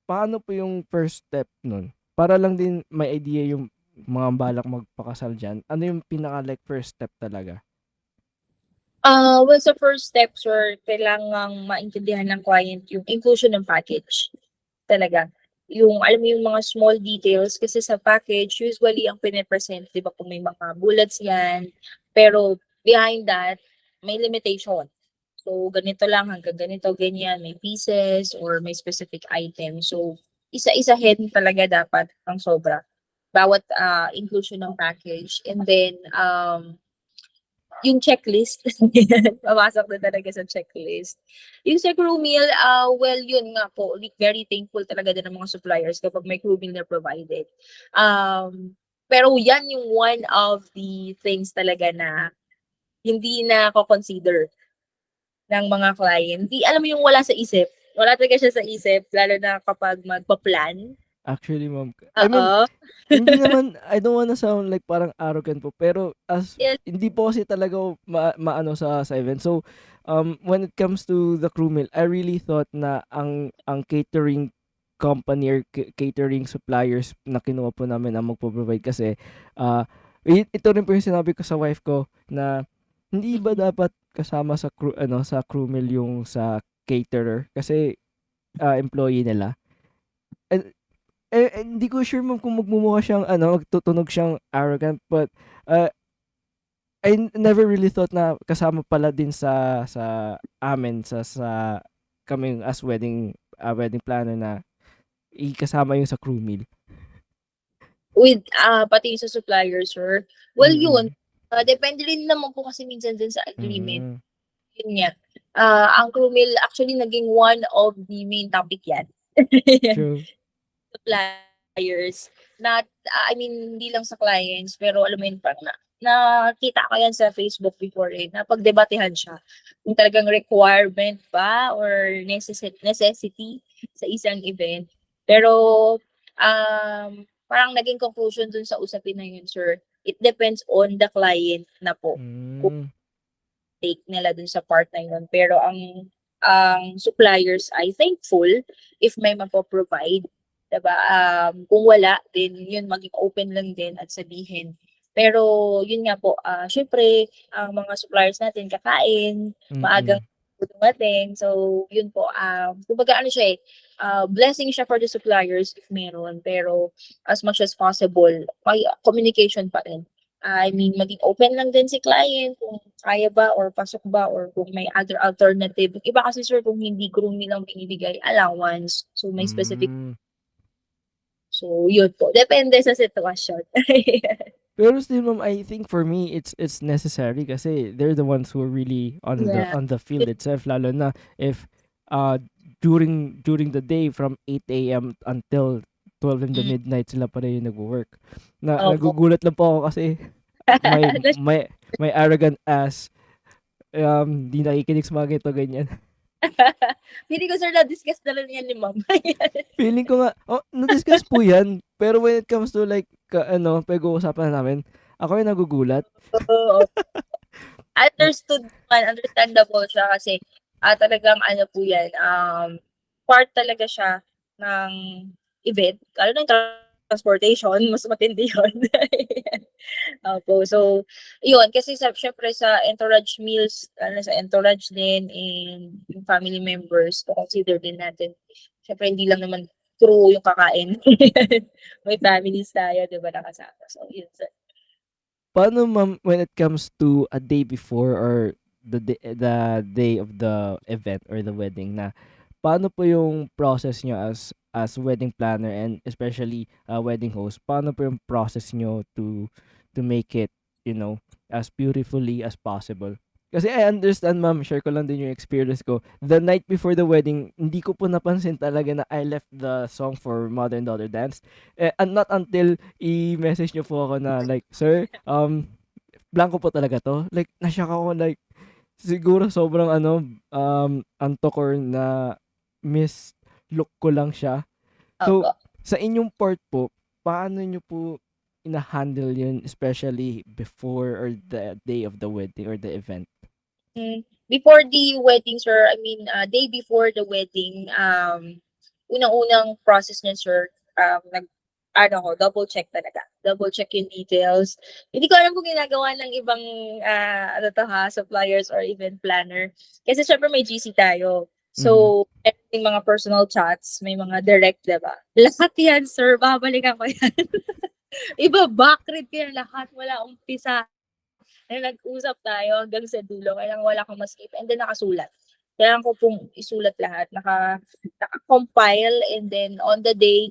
Paano po yung first step nun? Para lang din may idea yung mga balak magpakasal dyan. Ano yung pinaka like first step talaga? Well, sa first steps or kailangang maintindihan ng client yung inclusion ng package. Talaga. Yung, alam mo yung mga small details kasi sa package, usually ang pinipresent, di ba, kung may mga bullets yan. Pero behind that, may limitation. So, ganito lang, hanggang ganito, ganyan, may pieces or may specific item. So, isa-isahin talaga dapat ang sobra. Bawat inclusion ng package. And then, yung checklist, papasok na talaga sa checklist. Yung sa crew meal, well, yun nga po, very thankful talaga din ng mga suppliers kapag may crew meal na provided. Pero yan yung one of the things talaga na hindi na ko-consider ng mga client. Hindi, alam mo yung wala sa isip. Wala talaga siya sa isip, lalo na kapag magpa-plan. Actually, ma'am, I mean, Oo. hindi naman, I don't wanna sound like parang arrogant po, pero Yes. hindi po kasi talaga ako maano sa event. So, when it comes to the crew meal, I really thought na ang catering company or catering suppliers na kinuha po namin ang magpo-provide kasi, ito rin po yung sinabi ko sa wife ko na hindi ba dapat kasama sa crew meal yung sa caterer kasi, employee nila. Hindi ko sure ma'am kung magmumukha siyang magtutunog siyang arrogant, but, I never really thought na kasama pala din sa amin sa kami as wedding planner na kasama yung sa crew meal. With, pati yung sa supplier, sir. Well, yun, Mm. depende rin naman po kasi minsan din sa agreement. Mm. Yun nga. Ang crew meal actually naging one of the main topic yan. True. Suppliers. Not, I mean, hindi lang sa clients, pero alam mo yun, parang nakita ko yan sa Facebook before na pagdebatehan siya. Kung talagang requirement ba or necessity sa isang event. Pero, parang naging conclusion dun sa usapin na yun, sir. It depends on the client na po. Mm. Take nila dun sa part na yun. Pero ang suppliers ay thankful if may mapo-provide. Diba? Kung wala, then yun, maging open lang din at sabihin. Pero yun nga po, syempre, ang mga suppliers natin kakain, maagang dumating. So, yun po, kumbaga ano siya blessing siya for the suppliers if meron. Pero as much as possible, may communication pa rin. I mean, maging open lang din si client kung kaya ba or pasok ba or kung may other alternative. Iba kasi sir kung hindi crew nilang binibigay allowance. So, may specific. So, yun po. Depende sa sitwasyon. Pero still, ma'am, I think for me, it's necessary kasi they're the ones who are really Yeah. on the field itself. Lalo na if during the day from 8 a.m. until 12 in the midnight sila pa rin yung nagwo-work. Opo. Nagugulat lang po ako kasi my arrogant ass di nakikinig sa mga ganito ganyan. Hindi ko sir na-discuss na lang yan ni ma'am. Feeling ko nga, na-discuss po yan. Pero when it comes to like, pag-uusapan na namin, ako yung nagugulat. Oo. Understandable siya kasi talagang ano po yan, part talaga siya ng event. Lalo ng transportation, mas matindi yun. Opo. So, yun. Kasi syempre sa entourage meals, sa entourage din and yung family members, consider din natin. Syempre, hindi lang naman crew yung kakain. May families tayo, di ba, nakasama. So, yun. Paano ma'am when it comes to a day before or the day of the event or the wedding na paano po yung process nyo as wedding planner and especially wedding host? Paano po yung process nyo to make it, as beautifully as possible? Kasi I understand ma'am, share ko lang din yung experience ko. The night before the wedding, hindi ko po napansin talaga na I left the song for Mother and Daughter Dance. And not until i-message nyo po ako na like, sir, blanco po talaga to. Like, nashock ako like, siguro sobrang antok or na look ko lang siya. So, sa inyong part po, paano nyo po ina-handle yun, especially before or the day of the wedding or the event? Before the wedding, sir, I mean, day before the wedding, unang-unang process niya, sir, double check talaga. Double check yung details. Hindi ko alam kung ginagawa ng ibang, suppliers or event planner. Kasi syempre may GC tayo. So, may mga personal chats, may mga direct, diba? Lahat yan, sir, babalikan ko yan. Iba, backread ko yan lahat, wala umpisa. Nag-usap tayo hanggang sa dulo, kailangan wala kang ma-skip, and then nakasulat. Kailangan ko pong isulat lahat, naka-compile, and then on the day,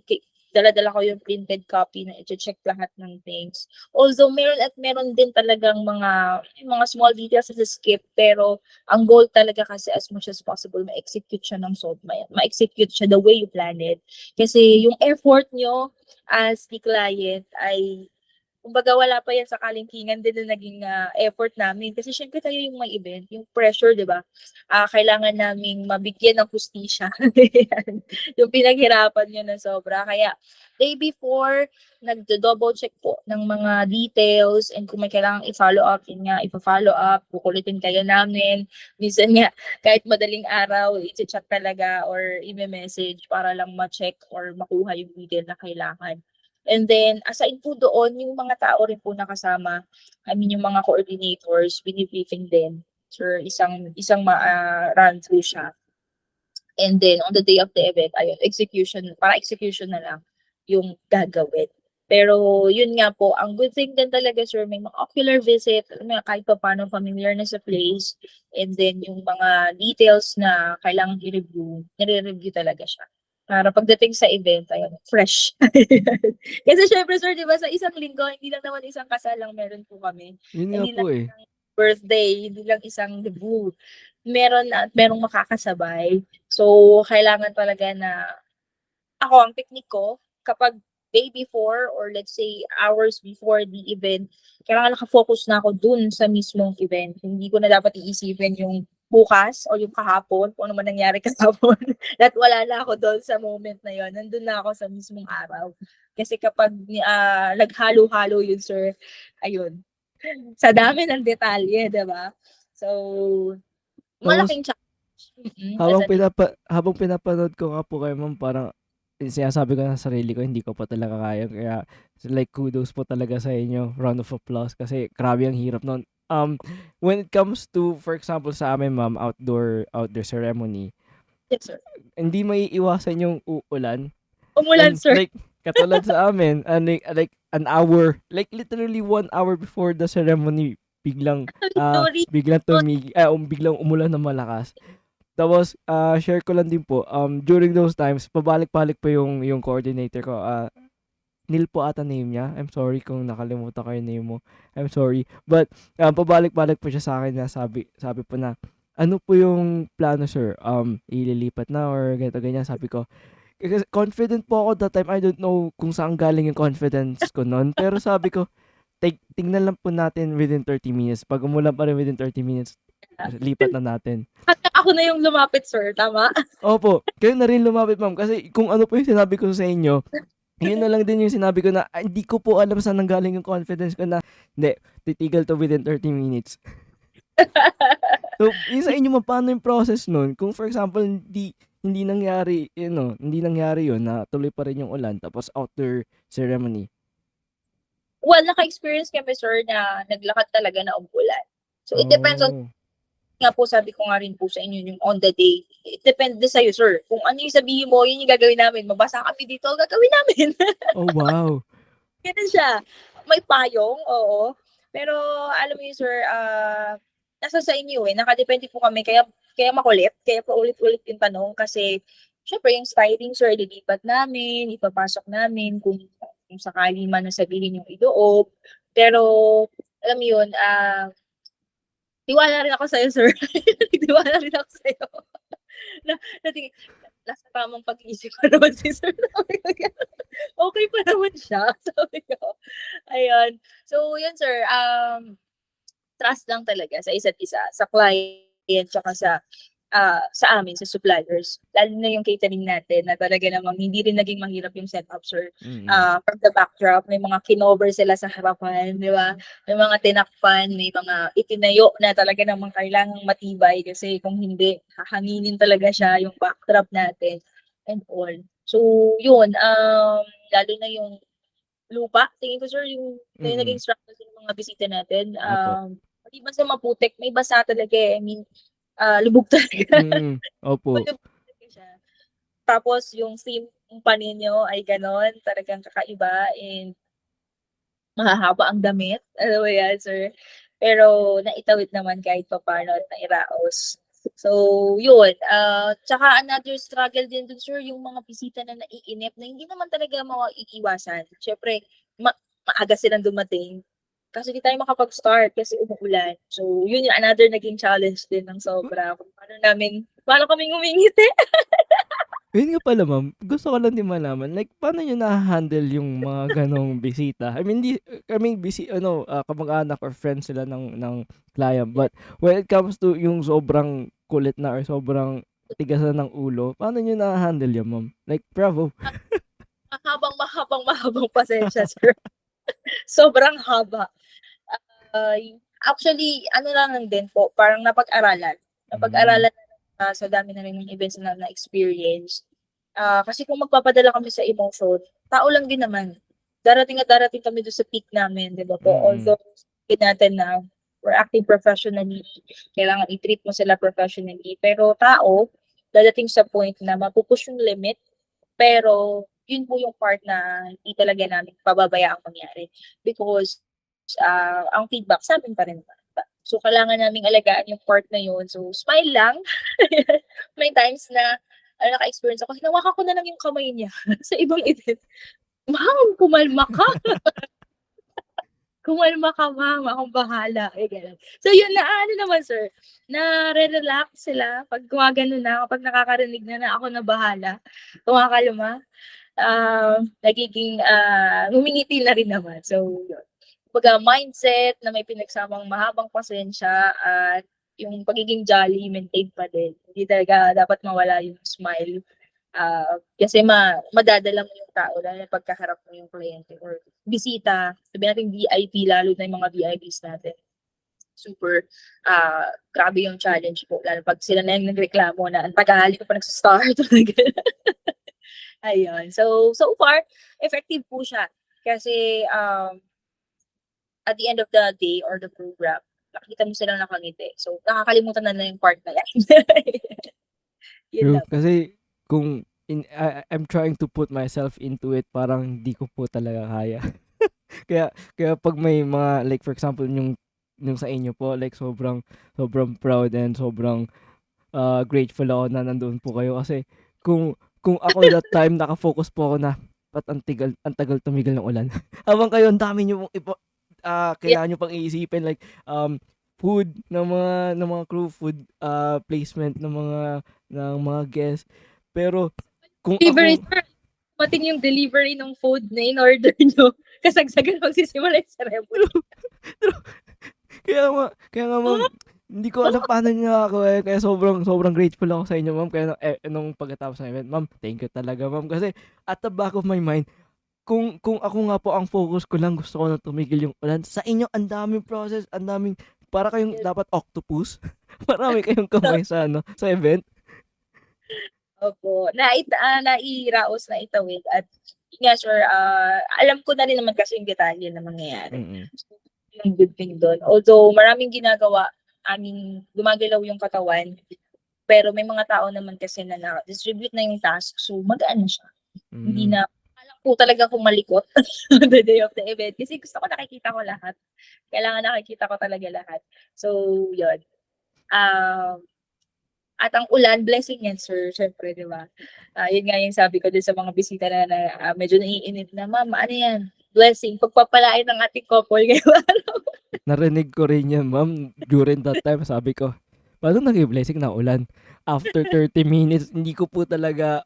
dala-dala ko yung printed copy na i-check lahat ng things. Although meron din talagang mga small details sa skip, pero ang goal talaga kasi as much as possible, ma-execute siya ng ma-execute siya the way you plan it. Kasi yung effort nyo as the client ay kumbaga wala pa yan sa kalingkingan din na naging effort namin. Kasi syempre tayo yung may event, yung pressure, di ba? Kailangan naming mabigyan ng hustisya. Yan. Yung pinaghirapan nyo na sobra. Kaya day before, nagdo-double check po ng mga details and kung may kailangang i-follow up, yun nga, ipa-follow up, kukulitin kayo namin. Minsan nga, kahit madaling araw, i-check talaga or i-message para lang ma-check or makuha yung detail na kailangan. And then, aside po doon, yung mga tao rin po nakasama, yung mga coordinators, binibriefing din. Sir, isang run through siya. And then, on the day of the event, ayun, execution na lang yung gagawin. Pero, yun nga po, ang good thing din talaga, sir, may mga ocular visit, kahit pa paano familiar na sa place, and then yung mga details na kailangan i-review, nire-review talaga siya. Para pagdating sa event, ayun, fresh. Kasi syempre, sir, di ba, sa isang linggo, hindi lang naman isang kasal lang meron po kami. Yun nga Hindi po lang eh. isang birthday, hindi lang isang debut. Meron at merong makakasabay. So, kailangan talaga na, ang technique ko, kapag day before or let's say hours before the event, kailangan nakafocus na ako dun sa mismong event. Hindi ko na dapat iisipin yung bukas o yung kahapon, kung ano man nangyari kahapon. That wala na ako doon sa moment na yon. Nandun na ako sa mismong araw. Kasi kapag naghalo-halo yun, sir, ayun, sa dami ng detalye, diba? So, malaking challenge. Habang pinapanood ko nga po kayo, ma'am, parang sinasabi ko na sa sarili ko, hindi ko pa talaga kaya. Kaya, like, kudos po talaga sa inyo. Round of applause. Kasi, grabe ang hirap nun. When it comes to, for example, sa amin, ma'am, outdoor ceremony, Yes, sir. hindi may iwasan yung uulan. Umulan, And, sir. like, katulad sa amin, like, an hour, like, literally 1 hour before the ceremony, biglang umulan ng malakas. Tapos, share ko lang din po, during those times, pabalik-balik po yung coordinator ko. Neil po ata name niya. I'm sorry kung nakalimutan ko yung name mo. I'm sorry. But, pabalik-balik po siya sa akin na sabi po na, ano po yung plano, sir? Ililipat na or ganito, ganyan. Sabi ko, kasi confident po ako that time. I don't know kung saan galing yung confidence ko noon. Pero sabi ko, tingnan lang po natin within 30 minutes. Pag umulan pa rin within 30 minutes, lipat na natin. Ako na yung lumapit, sir. Tama? Opo. Kayo na rin lumapit, ma'am. Kasi kung ano po yung sinabi ko sa inyo, yun na lang din yung sinabi ko na hindi ko po alam saan nanggaling yung confidence ko na hindi, titigil to within 30 minutes. So, yun sa inyo, paano yung process nun? Kung for example, hindi nangyari yun na tuloy pa rin yung ulan tapos outdoor ceremony. Well, naka-experience kami, sir, na naglakad talaga na umulan. So, it depends on, nga po, sabi ko nga rin po sa inyo, yung on the day. It depends sa'yo, sir. Kung ano yung sabihin mo, yun yung gagawin namin. Mabasa kami dito, gagawin namin. Oh, wow. Ganun siya. May payong, oo. Pero, alam mo yun, sir, nasa sa inyo eh. Nakadepende po kami. Kaya makulit. Kaya paulit-ulit yung tanong. Kasi, syempre, yung styling, sir, lilipat namin, ipapasok namin kung sakali man na sabihin yung idoob. Pero, alam mo yun, tiwala rin ako sa'yo, sir. Tiwala rin ako sa'yo. Nasa tamang pag-iisip ko naman si sir. Okay pa naman siya. Sabi ko. Ayun. So, yun, sir. Trust lang talaga sa isa't isa. Sa client, tsaka sa amin, sa suppliers. Lalo na yung catering natin na talaga namang hindi rin naging mahirap yung setup, sir. From the backdrop, may mga kinover sila sa harapan, di ba? May mga tinakpan, may mga itinayo na talaga namang kailangang matibay kasi kung hindi, hahanginin talaga siya yung backdrop natin and all. So, yun, lalo na yung lupa, tingin ko, sir, yung naging struggle ng mga bisita natin. Hindi basta maputik, may basa talaga eh. I mean, lubog talaga. Opo. Tapos yung theme pa ninyo ay ganon, talagang kakaiba and mahahaba ang damit. Ano ba yan, sir? Pero naitawid naman kahit pa paano at nairaos. So, yun. Tsaka another struggle din dun, sir, yung mga bisita na naiinip na hindi naman talaga maiiwasan. Siyempre, maaga silang dumating. Kasi di tayo makapag-start kasi umuulan. So, yun yung another naging challenge din ng sobra. Paano kaming umingiti. Yun nga pala, ma'am. Gusto ko lang din malaman, like, paano niyo naha-handle yung mga gano'ng bisita? I mean, kamag-anak or friends sila ng client. But when it comes to yung sobrang kulit na or sobrang tigas na ng ulo, paano niyo naha-handle yun, ma'am? Like, bravo. Mahabang pasensya, sir. Sobrang haba. Actually, ano lang din po, parang napag-aralan. Napag-aralan sa dami na rin ng events na na-experience. Kasi kung magpapadala kami sa emotion, tao lang din naman. Darating at darating kami doon sa peak namin, di ba po? Although, sabihin natin na we're acting professionally, kailangan i-treat mo sila professionally. Pero tao, dadating sa point na mapupush yung limit, pero yun po yung part na hindi talaga namin pababayaang mangyari. Because ang feedback sa amin pa rin naman. So, kailangan naming alagaan yung part na yun. So, smile lang. May times na naka-experience ako, hinawakan ko na lang yung kamay niya sa ibang event. Ma'am, kumalma ka. Kumalma ka, ma'am. Akong bahala. Ganun. So, yun na, ano naman, sir, na-relax sila pag gumagano na, kapag nakakarinig na ako na bahala, kumakalma, nagiging, ngumingiti na rin naman. So, yun. Mindset na may pinagsamang mahabang pasensya at yung pagiging jolly, maintain pa din. Hindi talaga dapat mawala yung smile. Kasi madadala mo yung tao lalo na pagkaharap mo yung kliyente or bisita. Sabihin natin VIP, lalo na yung mga VIPs natin. Super, grabe yung challenge po. Lalo pag sila na yung nagreklamo na ang tagali ko pa nagsastart. Ayun. So far, effective po siya. Kasi, at the end of the day or the program, nakikita mo silang nakangiti. So, nakakalimutan na yung part na yan. Yun True. lang. Kasi kung I'm trying to put myself into it, parang di ko po talaga kaya. kaya pag may mga, like for example, yung sa inyo po, like sobrang proud and sobrang grateful ako na nandoon po kayo. Kasi kung ako that time, nakafocus po ako na, ba't ang tagal tumigil ng ulan. Habang kayo, ang dami nyo kailangan nyo pang iisipin, like food ng mga crew, food placement ng mga guests. Pero kung Delivery, ako, sir. Mating yung delivery ng food na in-order nyo. Kasagsagan magsisimula yung ceremony. kaya nga ma'am, hindi ko alam paano niya ako kaya sobrang grateful ako sa inyo, ma'am. Kaya nung pagkatapos ng event, ma'am, thank you talaga, ma'am, kasi at the back of my mind, kung ako nga po ang focus ko lang, gusto ko na tumigil yung ulan. Sa inyo, ang daming process, ang daming, para kayong dapat octopus. Marami kayong kamay sa event. Opo. Nairaos na itawid. At nga, sir, alam ko na rin naman kasi yung detalye na mangyayari. Yung good thing doon. Although, maraming ginagawa, gumagalaw yung katawan, pero may mga tao naman kasi na na-distribute na yung task, so magaan na siya. Hindi na, alam po talaga kung malikot the day of the event. Kasi gusto ko nakikita ko lahat. Kailangan nakikita ko talaga lahat. So, yun. At ang ulan, blessing yan, sir. Siyempre, di ba? Yun nga yung sabi ko din sa mga bisita na medyo naiinit na, ma'am, ano yan? Blessing. Pagpapalain ng ating couple ngayong araw. Narinig ko rin yan, ma'am. During that time, sabi ko, paano naging blessing na ulan? After 30 minutes, hindi ko po talaga,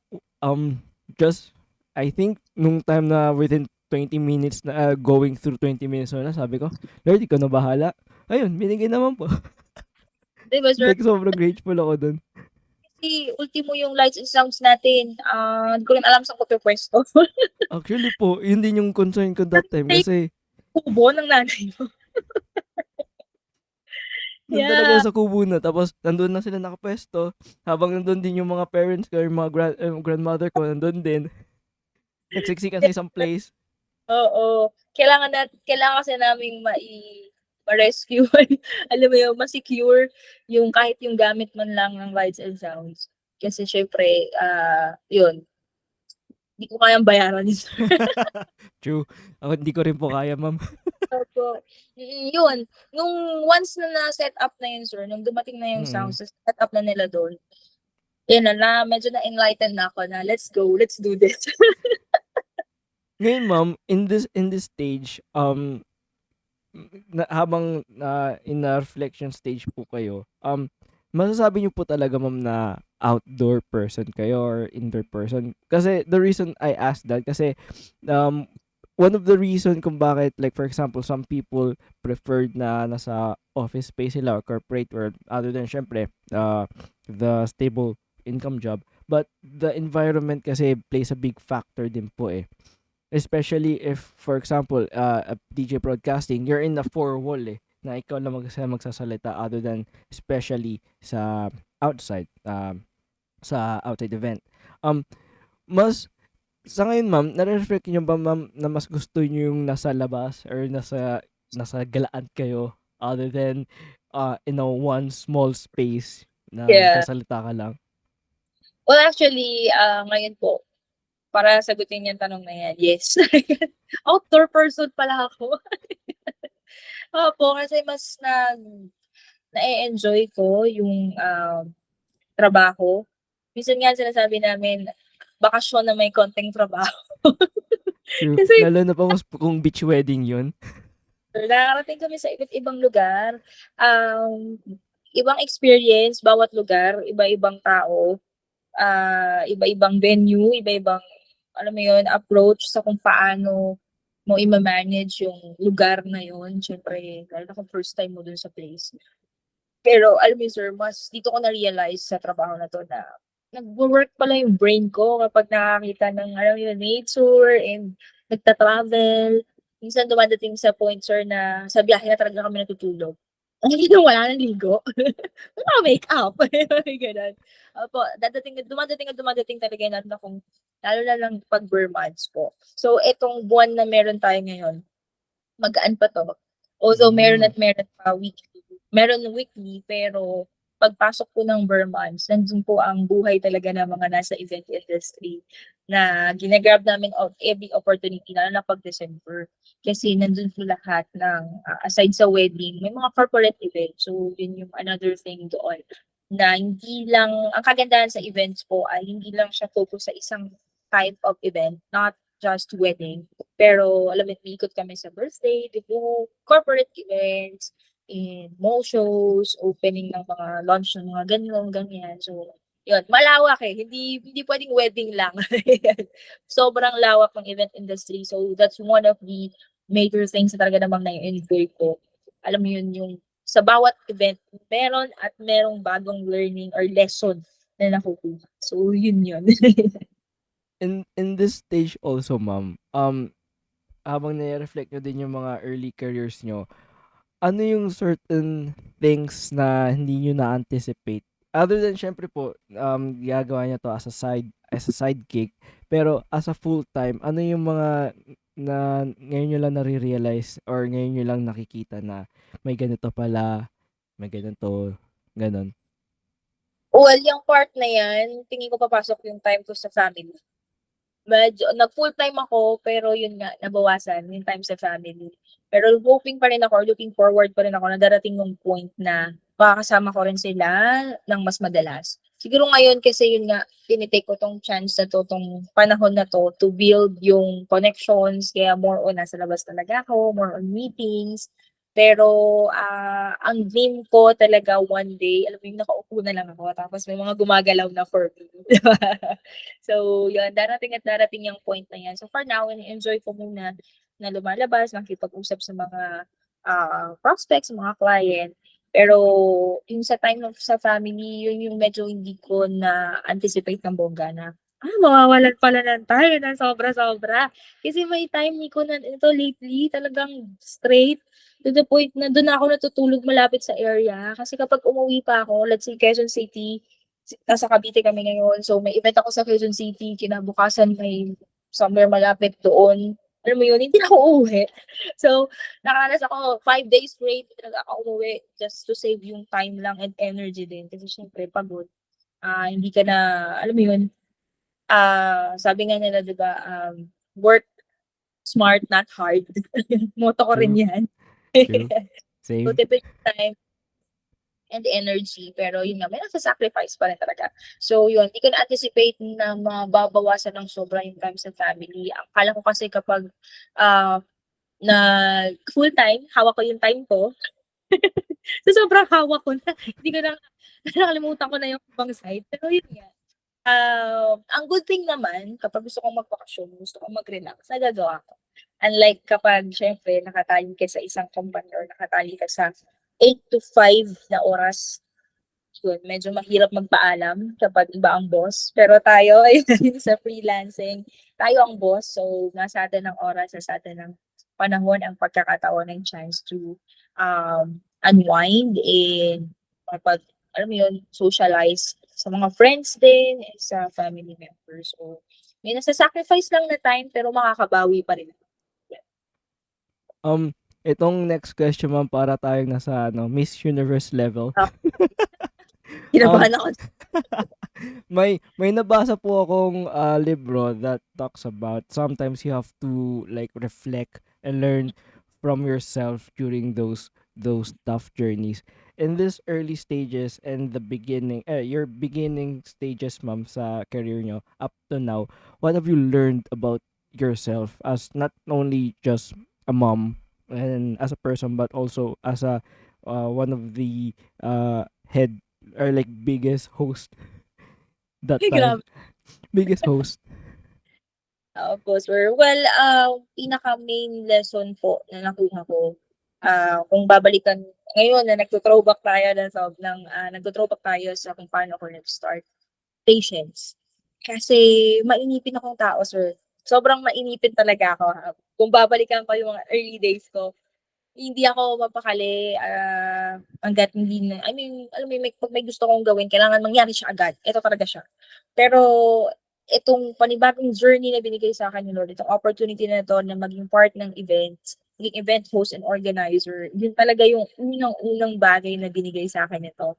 just, I think, nung time na within 20 minutes na, going through 20 minutes na, sabi ko, Lord, ikaw na bahala. Ayun, binigay naman po. Diba, sir? Like, sobrang grateful ako dun. Kasi, ultimo yung lights and sounds natin. Hindi ko rin alam sa pwesto. Actually po, yun din yung concern ko that time kasi Kubo ng nanay mo. nandun talaga sa kubo na, tapos nandun na sila nakapwesto, habang nandun din yung mga parents ko, yung mga grandmother ko, nandun din. Nagsiksik kasi isang place. Oo. Kailangan kasi naming ma-rescue. Alam mo yun, ma-secure yung kahit yung gamit man lang ng lights and sounds. Kasi syempre, yun, hindi ko kayang bayaran ni sir. True. Ako hindi ko rin po kaya, ma'am. So, yun. Nung once na na-set up na yun, sir, nung dumating na yung sounds, set up na nila doon, yun na, medyo na-enlighten na ako na, let's go, let's do this. Ngayon, ma'am, in this stage, habang in a reflection stage po kayo, masasabi niyo po talaga, ma'am, na outdoor person kayo or indoor person? Kasi the reason I asked that kasi um one of the reason kung bakit, like for example, some people preferred na nasa office space sila or corporate world other than syempre the stable income job, but the environment kasi plays a big factor din po eh. Especially if, for example, a DJ broadcasting, you're in the four wall eh, na ikaw lang magsasalita other than especially sa outside, sa outside event. Um, mas, sa ngayon ma'am, nare-reflect niyo ba ma'am na mas gusto niyo yung nasa labas or nasa galaan kayo other than in a one small space na Yeah. magsasalita ka lang? Well, actually, ngayon po, para sagutin yung tanong na yan, yes. Outdoor person pala ako. Opo, kasi mas na-e-enjoy ko yung trabaho. Minsan nga sinasabi namin, bakasyon na may konting trabaho. True. Kasi Lalo na pa kung beach wedding yun. nakakarating kami sa iba't ibang lugar. Ibang experience, bawat lugar, iba-ibang tao, iba-ibang venue, iba-ibang, alam mo yun, approach sa kung paano mo i-manage yung lugar na yun. Siyempre, lalo na kung first time mo dun sa place. Pero alam mo yun, sir, mas dito ko na-realize sa trabaho na to na nag-work pala yung brain ko kapag nakakita ng, alam mo yun, nature and nagta-travel. Minsan dumadating sa point, sir, na sa biyahe na talaga kami natutulog. Ang wala nang ligo. Wala make up. Ganun. Opo, dumadating talaga yun na kung lalo na lang pag Burr months po. So, etong buwan na meron tayo ngayon, magaan pa to. Although meron pa weekly. Meron weekly, pero pagpasok po ng Burr months, nandun po ang buhay talaga ng mga nasa event industry na ginagrab namin of every opportunity, lalo na pag December. Kasi nandun po lahat ng, aside sa wedding, may mga corporate events. So, yun yung another thing doon na hindi lang, ang kagandahan sa events po ay hindi lang siya focus sa isang type of event, not just wedding. Pero alam mo, ikot kami sa birthday, debut, corporate events, and mall shows, opening ng mga launch ng mga ganyan. So, yun, malawak eh. Hindi pwedeng wedding lang. Sobrang lawak ng event industry. So, that's one of the major things na talaga namang na-enjoy ko. Alam mo yun, yung sa bawat event, meron at merong bagong learning or lesson na nakukuha. So, yun. In this stage also, ma'am, habang nire-reflect nyo din yung mga early careers nyo, ano yung certain things na hindi nyo na-anticipate? Other than, syempre po, gagawa niya to as a side gig, pero as a full-time, ano yung mga na ngayon nyo lang nare-realize or ngayon nyo lang nakikita na may ganito pala, may ganito, ganon? Well, yung part na yan, tingin ko papasok yung time ko sa family. Medyo, nag-full-time ako, pero yun nga, nabawasan yung time sa family. Pero hoping pa rin ako, looking forward pa rin ako na darating yung point na makakasama ko rin sila ng mas madalas. Siguro ngayon kasi yun nga, tinitake ko tong chance na to, tong panahon na to build yung connections, kaya more on nasa labas talaga ako, more on meetings. Pero ang dream ko talaga one day, alam mo yung nakaupo na lang ako, tapos may mga gumagalaw na for me. Diba? So, yun, darating at darating yung point na yan. So, for now, enjoy ko muna na lumalabas, makipag-usap sa mga prospects, sa mga client. Pero, yung sa time of sa family, yun yung medyo hindi ko na-anticipate ng bongga na, mawawalan pala ng tayo ng sobra-sobra. Kasi may time ko na ito lately, talagang straight, to the point na doon ako natutulog malapit sa area. Kasi kapag umuwi pa ako, let's say Quezon City, nasa Cavite kami ngayon. So, may event ako sa Quezon City. Kinabukasan may somewhere malapit doon. Alam mo yun, hindi na ako uuwi. So, nakaranas ako 5 days straight. Hindi talaga ako umuwi just to save yung time lang and energy din. Kasi syempre, pagod. Hindi ka na, alam mo yun, sabi nga nila, diba, work smart, not hard. Motto ko rin True. yan. True. So, Same. tipid time and energy, pero yun nga, may nasa-sacrifice pa rin talaga. So yun, hindi ko na-anticipate na mababawasan ng sobra yung time sa family. Akala ko kasi kapag na full-time, hawak ko yung time ko, So, sobrang hawak ko na, hindi ko na nakalimutan ko na yung ibang side. Pero yun nga, ang good thing naman kapag gusto kong magbakasyon, gusto kong mag-relax, nagagawa ko. Unlike kapag siyempre nakatali ka sa isang company or nakatali ka sa 8 to 5 na oras, yun, medyo mahirap magpaalam kapag iba ang boss. Pero tayo, ayun, sa freelancing, tayo ang boss. So, nasa atin ang oras, nasa atin ang panahon, ang pagkakataon ng chance to unwind and kapag, alam mo yun, socialize sa mga friends din and sa family members. So, may nasa-sacrifice lang na time pero makakabawi pa rin. Itong next question, ma'am, para tayong nasa Miss Universe level. Kinabahan ako. May nabasa po akong libro that talks about sometimes you have to like reflect and learn from yourself during those tough journeys. In this early stages and the beginning, your beginning stages, ma'am, sa career nyo up to now, what have you learned about yourself as not only just a mom and as a person, but also as a one of the head or like biggest host that time? Grabe. Biggest host. Opo, sir. Well, pinaka-main lesson po na nakuha ko, kung babalikan ngayon na nagto-throwback tayo nagto-throwback tayo sa kung paano ako nag-start, patience. Kasi mainipin akong tao, sir. Sobrang mainipin talaga ako. Kung babalikan ko yung mga early days ko, hindi ako mapakali, hangga't hindi na I mean, alam mo yun, pag may gusto kong gawin kailangan mangyari siya agad. Ito talaga siya. Pero itong panibagong journey na binigay sa akin ni Lord, itong opportunity na ito na maging part ng events, maging event host and organizer, yun talaga yung unang-unang bagay na binigay sa akin nito.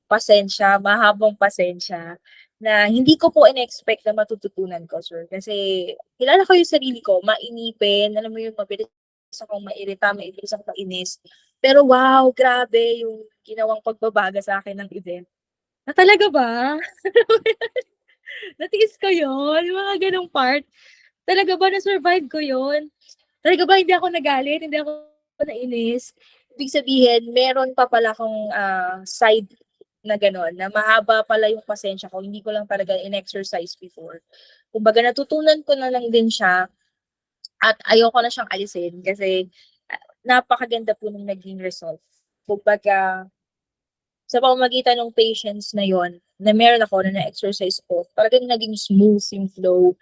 Pasensya, mahabang pasensya, na hindi ko po in-expect na matututunan ko, sir. Kasi kilala ko yung sarili ko, mainipin, alam mo yung mabilis akong mairita, mabilis akong mainis. Pero wow, grabe yung ginawang pagbabaga sa akin ng event. Na talaga ba? Natiis ko yun, yung mga ganong part. Talaga ba na-survive ko yun? Talaga ba hindi ako nagalit, hindi ako nainis? Ibig sabihin, meron pa pala akong side na gano'n, na mahaba pala yung pasensya ko, hindi ko lang talaga in-exercise before. Kumbaga natutunan ko na lang din siya at ayoko na siyang alisin kasi napakaganda po nung naging result. Kumbaga, sa pamamagitan ng patience na yon na meron ako na na-exercise ko, talagang naging smooth yung flow.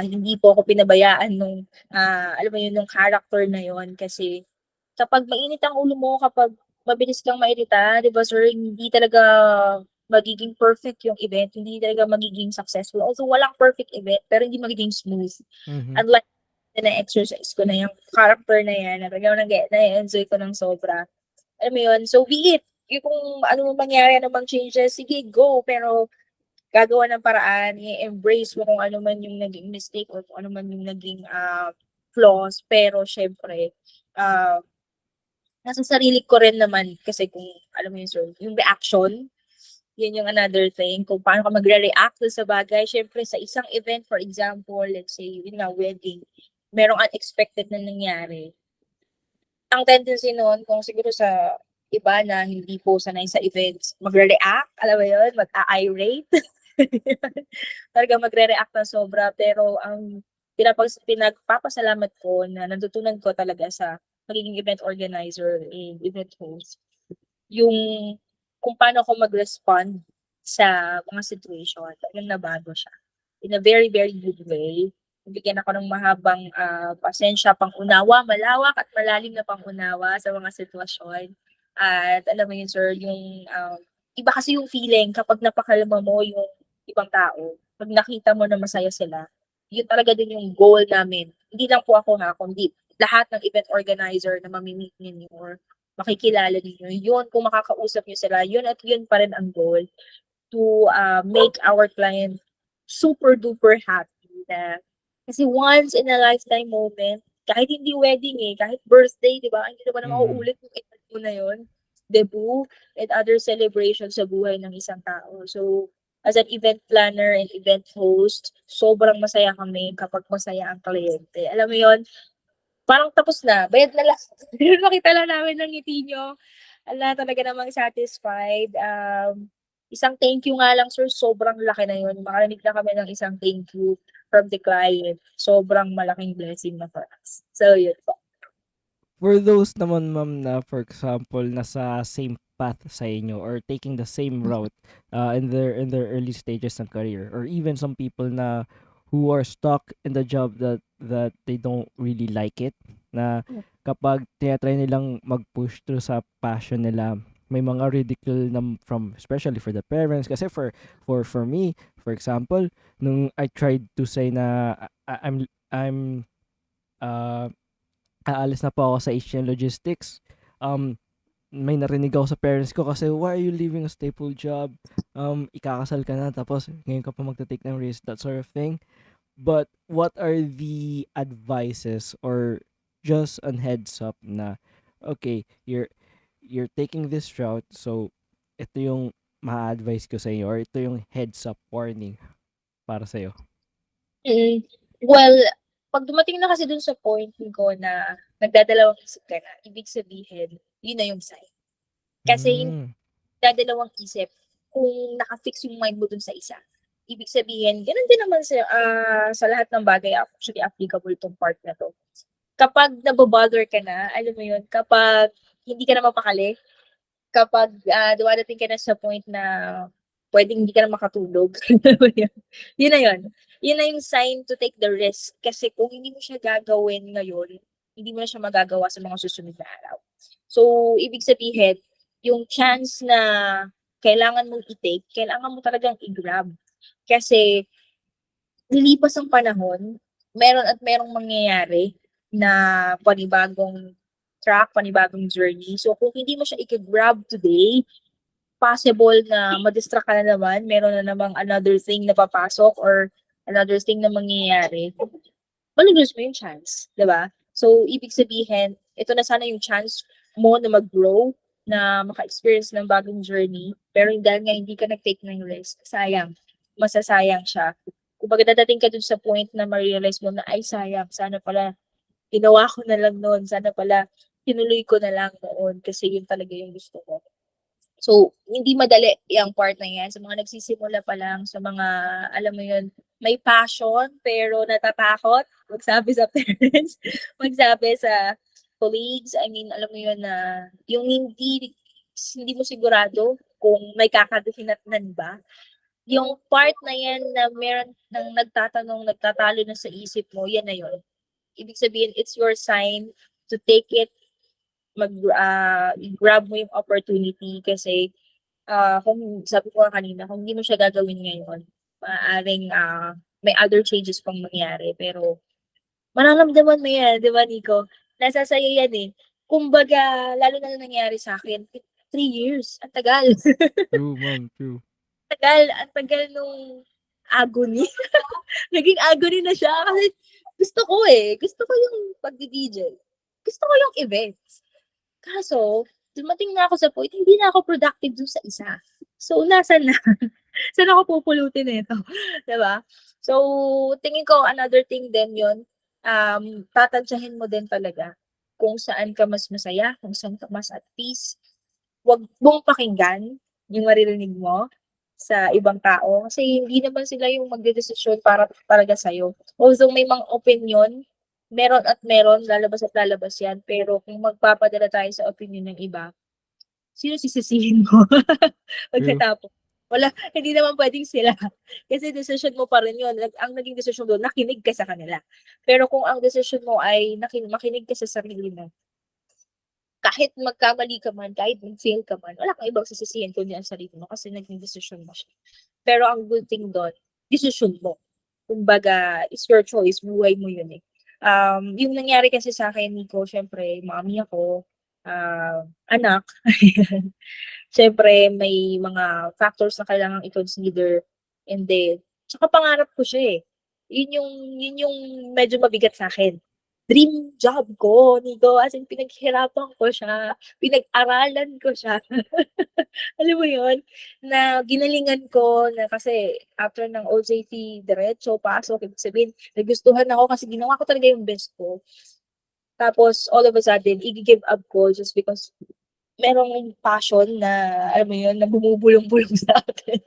Hindi po ako pinabayaan nung, alam mo yun, nung character na yon kasi kapag mainit ang ulo mo, kapag mabilis kang mairita, di ba sir, hindi talaga magiging perfect yung event, hindi talaga magiging successful. Also, walang perfect event, pero hindi magiging smooth. Mhm. Unlike na exercise ko na yung character na yan, na talagang na-enjoy ko ng sobra. Alam mo yun, so be it. Yung kung ano mangyari, anumang changes, sige, go. Pero gagawa ng paraan, i-embrace mo kung ano man yung naging mistake or kung ano man yung naging flaws. Pero syempre, nasa sarili ko rin naman kasi kung alam mo yun, sir, yung reaction, yun yung another thing. Kung paano ka magre-react sa bagay. Syempre, sa isang event, for example, let's say, yun nga, wedding, merong unexpected na nangyari. Ang tendency noon, kung siguro sa iba na hindi po sanay sa events, magre-react, alam mo yun, mag-a-irate. Talaga magre-react na sobra. Pero ang pinagpapasalamat ko na natutunan ko talaga sa magiging event organizer and event host, yung kung paano ako mag-respond sa mga situation, talagang nabago siya. In a very, very good way. Bigyan ako ng mahabang pasensya, pangunawa, malawak at malalim na pangunawa sa mga sitwasyon. At alam mo yun, sir, yung iba kasi yung feeling kapag napakalama mo yung ibang tao, pag nakita mo na masaya sila, yun talaga din yung goal namin. Hindi lang po ako kundi lahat ng event organizer na mamimit ninyo or makikilala ninyo. Yun, kung makakausap nyo sila, yun at yun pa rin ang goal to make our client super duper happy na kasi once in a lifetime moment, kahit hindi wedding kahit birthday, di ba? Hindi naman na mauulit yung event mo na yun, debut, and other celebrations sa buhay ng isang tao. So, as an event planner and event host, sobrang masaya kami kapag masaya ang kliyente. Alam mo yun, parang tapos na, bayad na lang. Makita lang namin ng ngiti niyo, ala talaga namang satisfied. Isang thank you nga lang sir, sobrang laki na yun. Makarinig na kami ng isang thank you from the client. Sobrang malaking blessing na for us. So yun po. For those naman ma'am na for example nasa same path sa inyo or taking the same route in their early stages ng career, or even some people na who are stuck in the job that they don't really like it, na kapag tinatry nilang mag-push through sa passion nila, may mga ridicule na from, especially for the parents, kasi for me for example, nung I tried to say na I'm uh aalis na po ako sa Asian Logistics. May narinig ako sa parents ko kasi, why are you leaving a staple job? Ikakasal ka na tapos ngayon ka pa magta-take ng risk, that sort of thing. But what are the advices or just an heads up na, okay, you're taking this route, so ito yung ma-advise ko sa iyo, or ito yung heads up warning para sa iyo. Mm. Well, pag dumating na kasi dun sa point ko na nagdadalawang isip ka na, ibig sabihin, yun na yung sign. Kasi yung dadalawang isip, kung naka-fix yung mind mo dun sa isa, ibig sabihin, ganun din naman sa lahat ng bagay, actually applicable tong part na to. Kapag nabobother ka na, alam mo yun, kapag hindi ka na mapakali, kapag dumadating ka na sa point na pwedeng hindi ka na makatulog, yun na yun. Yun na yung sign to take the risk. Kasi kung hindi mo siya gagawin ngayon, hindi mo na siya magagawa sa mga susunod na araw. So, ibig sabihin, yung chance na kailangan mong i-take, kailangan mo talagang i-grab. Kasi, lilipas ang panahon, merong mangyayari na panibagong track, panibagong journey. So, kung hindi mo siya i-grab today, possible na madistract ka na naman, meron na namang another thing na papasok or another thing na mangyayari, malulose mo yung chance, di ba? So, ibig sabihin, ito na sana yung chance mo na mag-grow, na maka-experience ng bagong journey, pero dahil nga hindi ka nag-take ng risk, sayang, masasayang siya. Kung dadating ka dun sa point na ma-realize mo na, ay sayang, sana pala, ginawa ko na lang noon, sana pala, tinuloy ko na lang noon, kasi yun talaga yung gusto ko. So, hindi madali yung part na yan. Sa mga nagsisimula pa lang, sa mga, alam mo yun, may passion, pero natatakot. Magsabi sa parents, magsabi sa colleagues. I mean, alam mo yun na, yung hindi mo sigurado kung may kakadahinatnan ba. Yung part na yan na meron nang nagtatalo na sa isip mo, yan na yun. Ibig sabihin, it's your sign to take it, grab mo yung opportunity kasi kung sabi ko kanina, kung hindi mo siya gagawin ngayon, maaaring may other changes pang mangyari. Pero mararamdaman mo yan, di ba Nico? Nasa sayo yan eh. Kumbaga, lalo na nangyari sa akin, 3 years. Ang tagal. True, ma'am, true. Ang tagal nung agony. Naging agony na siya kasi gusto ko eh. Gusto ko yung pagdi-DJ. Gusto ko yung events. Kaso, dumating na ako sa point, hindi na ako productive dun sa isa. So, nasan na? Saan ako pupulutin nito? Diba? So, tingin ko, another thing din yun, tatansyahin mo din talaga kung saan ka mas masaya, kung saan ka mas at peace. Huwag mong pakinggan yung maririnig mo sa ibang tao kasi hindi naman sila yung magdedesisyon para talaga sa'yo. Although may mga opinion, meron at meron, lalabas at lalabas yan. Pero kung magpapadala tayo sa opinion ng iba, sino sisisihin mo? Pagkatapos. Wala, hindi naman pwedeng sila. Kasi decision mo pa rin yun. Ang naging decision doon, nakinig ka sa kanila. Pero kung ang decision mo ay makinig ka sa sarili mo, kahit magkamali ka man, kahit mag-fail ka man, wala kang ibang sisisihin kundi ang sarili mo kasi naging decision mo siya. Pero ang good thing doon, decision mo. Kumbaga, it's your choice, buhay mo yun eh. Yung nangyari kasi sa akin, Nico, syempre, mami ako, anak, syempre, may mga factors na kailangan i-consider, and then, tsaka pangarap ko siya eh. Yun yung medyo mabigat sa akin. Dream job ko, Nico, as in, pinaghirapan ko siya, pinag-aralan ko siya. Alam mo yun? Na ginalingan ko na kasi after ng OJT, diretso, pasok, ibig sabihin, nagustuhan ako kasi ginawa ko talaga yung best ko. Tapos, all of a sudden, i-give up ko just because merong passion na, alam mo yun, na bumubulong-bulong sa akin.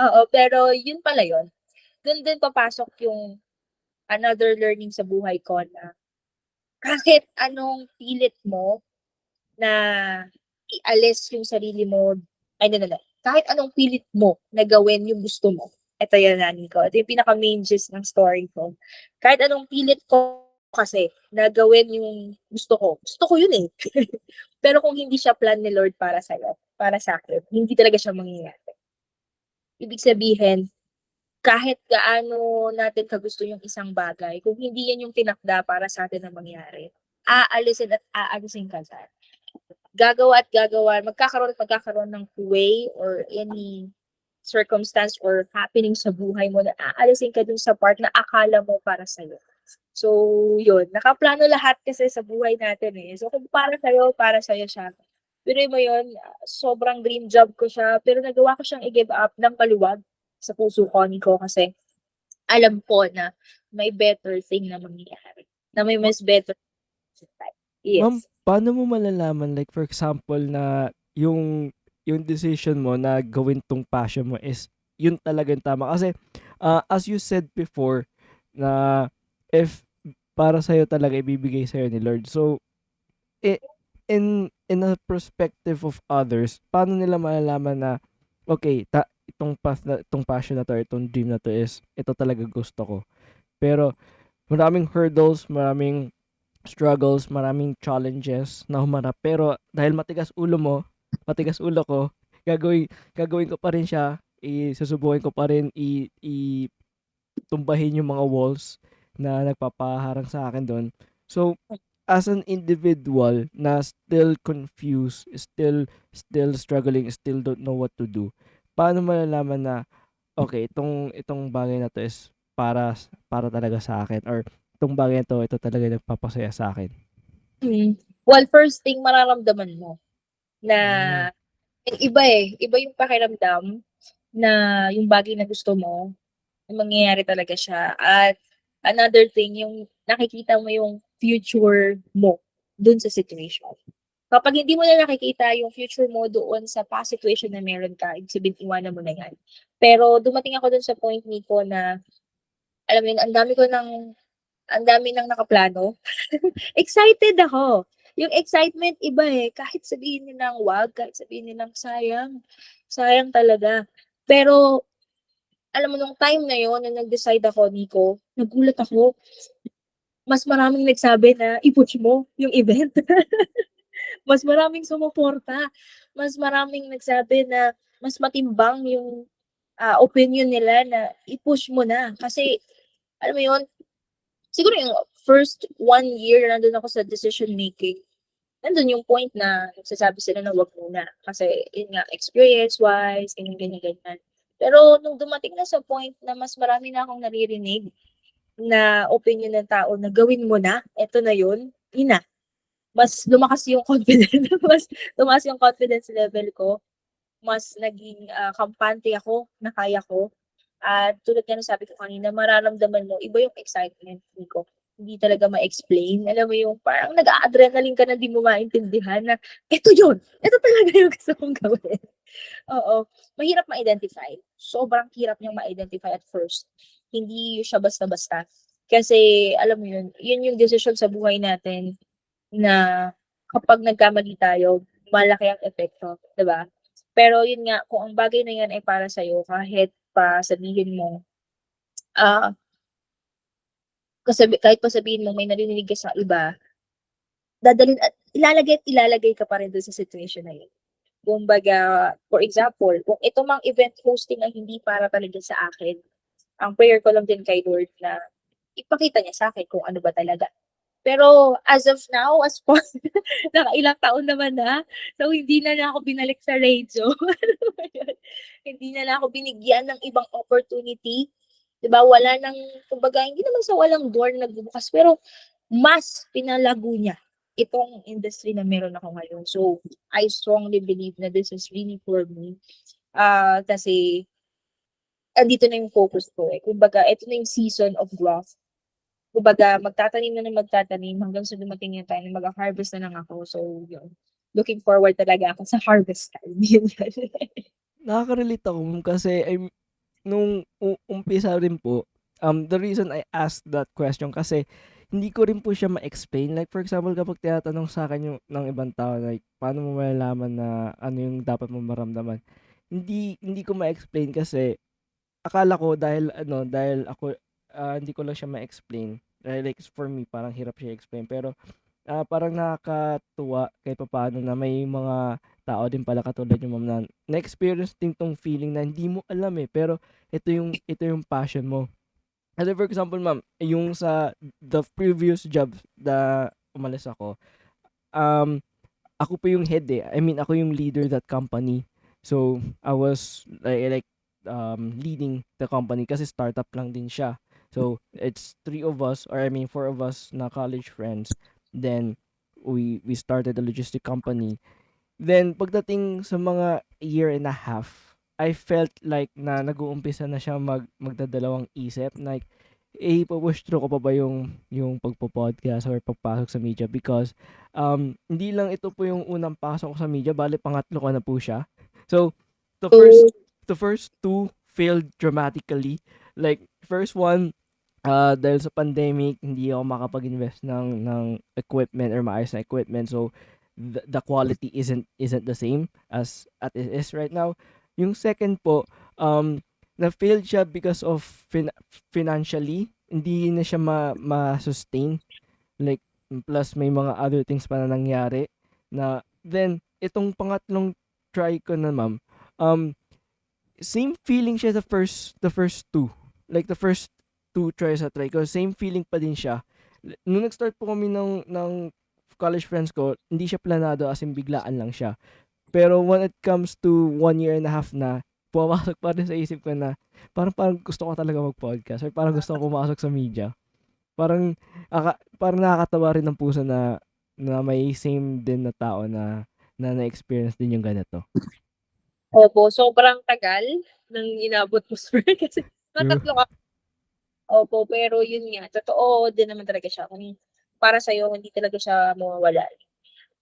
Oo, pero yun pala yun. Dun din papasok yung another learning sa buhay ko na kahit anong pilit mo na ialis yung sarili mo, ay, no. Kahit anong pilit mo na gawin yung gusto mo, ito yun, nani ko. Ito yung pinaka-main gist ng story ko. Kahit anong pilit ko kasi na gawin yung gusto ko yun eh. Pero kung hindi siya plan ni Lord para sa'yo, para sa akin, hindi talaga siya mangyayari. Ibig sabihin, kahit gaano natin kagusto yung isang bagay, kung hindi yan yung tinakda para sa atin na mangyari, aalisin at aalisin ka dyan. Gagawa at gagawa, magkakaroon at magkakaroon ng way or any circumstance or happening sa buhay mo na aalisin ka dun sa part na akala mo para sa'yo. So, yun. Nakaplano lahat kasi sa buhay natin eh. So, kung para sa'yo siya. Pero mo yun, sobrang dream job ko siya. Pero nagawa ko siyang i-give up ng maluwag sa puso ko, Nico, kasi alam ko na may better thing na mangyayari. Na may mas better thing. Ma'am, Yes. paano mo malalaman like for example na yung decision mo na gawin tong passion mo is yun talagang tama kasi as you said before na if para sa'yo talaga ibibigay sa'yo ni Lord. So i- in a perspective of others, paano nila malalaman na okay, itong path na itong passion na to, or itong dream na to is ito talaga gusto ko. Pero maraming hurdles, maraming struggles, maraming challenges na humarap. Pero dahil matigas ulo ko, gagawin ko pa rin siya. Susubukin ko pa rin tumbahin yung mga walls na nagpapaharang sa akin doon. So, as an individual na still confused, still struggling, still don't know what to do, paano malalaman na okay, itong bagay na to is para talaga sa akin, or itong bagay na to, ito talaga yung nagpapasaya sa akin. Well, first thing, mararamdaman mo na iba yung pakiramdam na yung bagay na gusto mo, mangyayari talaga siya. At another thing, yung nakikita mo yung future mo dun sa situation. Kapag hindi mo na nakikita yung future mo doon sa past situation na meron ka, ibig sabihin, iwanan mo na yan. Pero dumating ako dun sa point, Nico, na alam mo yun, ang dami nang nakaplano. Excited ako. Yung excitement iba eh. Kahit sabihin nilang wag, kahit sabihin nilang sayang. Sayang talaga. Pero alam mo, nung time na yun, nung nag-decide ako, Nico, nagulat ako. Mas maraming nagsabi na i-push mo yung event. Mas maraming sumuporta. Mas maraming nagsabi na mas matimbang yung opinion nila na i-push mo na. Kasi, alam mo yun, siguro yung first 1 year nandun ako sa decision making, nandun yung point na nagsasabi sila na wag muna. Kasi, yun nga, experience-wise, ganyan. Pero nung dumating na sa point na mas marami na akong naririnig na opinion ng tao na gawin mo na, eto na yun, yun na. Mas lumakas yung confidence, mas tumaas yung confidence level ko. Mas naging kampante ako na kaya ko. At tulad nga ng sabi ko kanina, mararamdaman mo, iba yung excitement ko. Hindi talaga ma-explain. Alam mo yung parang nag-a-adrenaline ka na di mo maintindihan na, eto yun! Eto talaga yung gusto kong gawin. Oo. Mahirap ma-identify. Sobrang hirap niyang ma-identify at first. Hindi siya basta-basta. Kasi, alam mo yun yung decision sa buhay natin na kapag nagkamali tayo, malaki ang epekto, 'di ba? Pero yun nga, kung ang bagay na yan ay para sa'yo, kahit pa sabihin mo, kahit pa sabihin mo may narinig ka sa iba, dadalhin at ilalagay ka pa rin doon sa situation na yun. Kumbaga, for example, kung ito mang event hosting ang hindi para talaga sa akin, ang prayer ko lang din kay Lord na ipakita niya sa akin kung ano ba talaga. Pero as of now, as po, nakailang taon naman na, so hindi na ako binalik sa radio. Hindi na ako binigyan ng ibang opportunity. 'Di ba? Wala nang, kumbaga, hindi naman sa walang door na nagbubukas, pero mas pinalago niya itong industry na meron ako ngayon. So, I strongly believe na this is really for me. Kasi andito na yung focus ko eh. Kumbaga, ito na yung season of growth kumbaga magtatanim na ng magtatanim hanggang sa dumating yung time na magha-harvest na lang ako. So, yun. Looking forward talaga ako sa harvest time. Yun. Nakaka-relate ako kasi nung umpisa rin po, the reason I asked that question kasi hindi ko rin po siya ma-explain. Like for example, kapag tinatanong sa akin yung ng ibang tao, like paano mo malalaman na ano yung dapat mo maramdaman? Hindi ko ma-explain kasi akala ko dahil ako hindi ko lang siya ma-explain. Like for me, parang hirap siya explain. Pero parang nakakatuwa kahit papaano na may mga tao din pala katulad yung ma'am na na-experience din tong feeling na hindi mo alam eh. Pero ito yung passion mo. Kasi for example, ma'am, yung sa the previous job na umalis ako, um, ako po yung head eh. I mean, ako yung leader that company. So, I was leading the company kasi startup lang din siya. So, it's three of us, or I mean, four of us na college friends. Then, we started a logistic company. Then, pagdating sa mga year and a half, I felt like na nag-uumpisa na siya magdadalawang isip. Like, ipo-push through ko pa ba yung pagpo-podcast or pagpasok sa media because hindi lang ito po yung unang pasok ko sa media, bale pangatlo ko na po siya. So, the first So, the first two failed dramatically. Like, first one, dahil sa pandemic, hindi ako makapag-invest ng equipment or maayos na equipment. So, the quality isn't the same as it is right now. Yung second po, na-failed siya because of financially. Hindi na siya ma-sustain. Like, plus may mga other things pa na nangyari. Na, then, itong pangatlong try ko na, ma'am, same feeling siya the first two. Like, the first two tries na try ko, same feeling pa din siya. Nung nag-start po kami ng college friends ko, hindi siya planado as in biglaan lang siya. Pero when it comes to 1 year and a half na, pumapasok pa rin sa isip ko na parang gusto ko talaga mag-podcast or parang gusto ko pumasok sa media. Parang nakakatawa rin ng puso na may same din na tao na na-experience din yung ganito. opo, sobrang tagal ng inabot mo, sir. Kasi True. matatlo ka. Opo, pero yun nga, totoo din naman talaga siya. Kung para sa'yo, hindi talaga siya mawawala.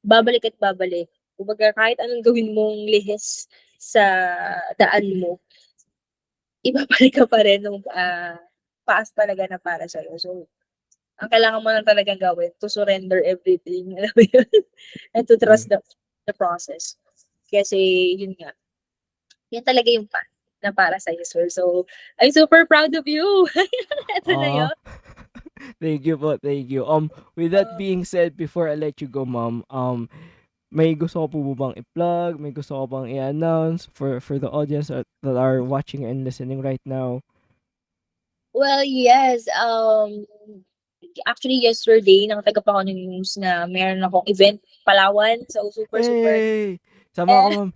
Babalik at babalik. Kumbaga, kahit anong gawin mong lihis sa daan mo, ibabalik ka pa rin nung paas talaga na para sa'yo. So, ang kailangan mo lang talaga gawin, to surrender everything. Alam mo yun? And to trust the process. Kasi, yun nga, yan talaga yung path na para sa'yo, sir. So, I'm super proud of you. Ito na yun. Thank you po, thank you. With that being said, before I let you go, ma'am, may gusto ko po bang i-plug? May gusto ko bang i-announce for the audience that are watching and listening right now? Well, yes. Actually, yesterday, nakatagap ako ng news na meron akong event Palawan. So, super. Hey! Sama ako, ma'am.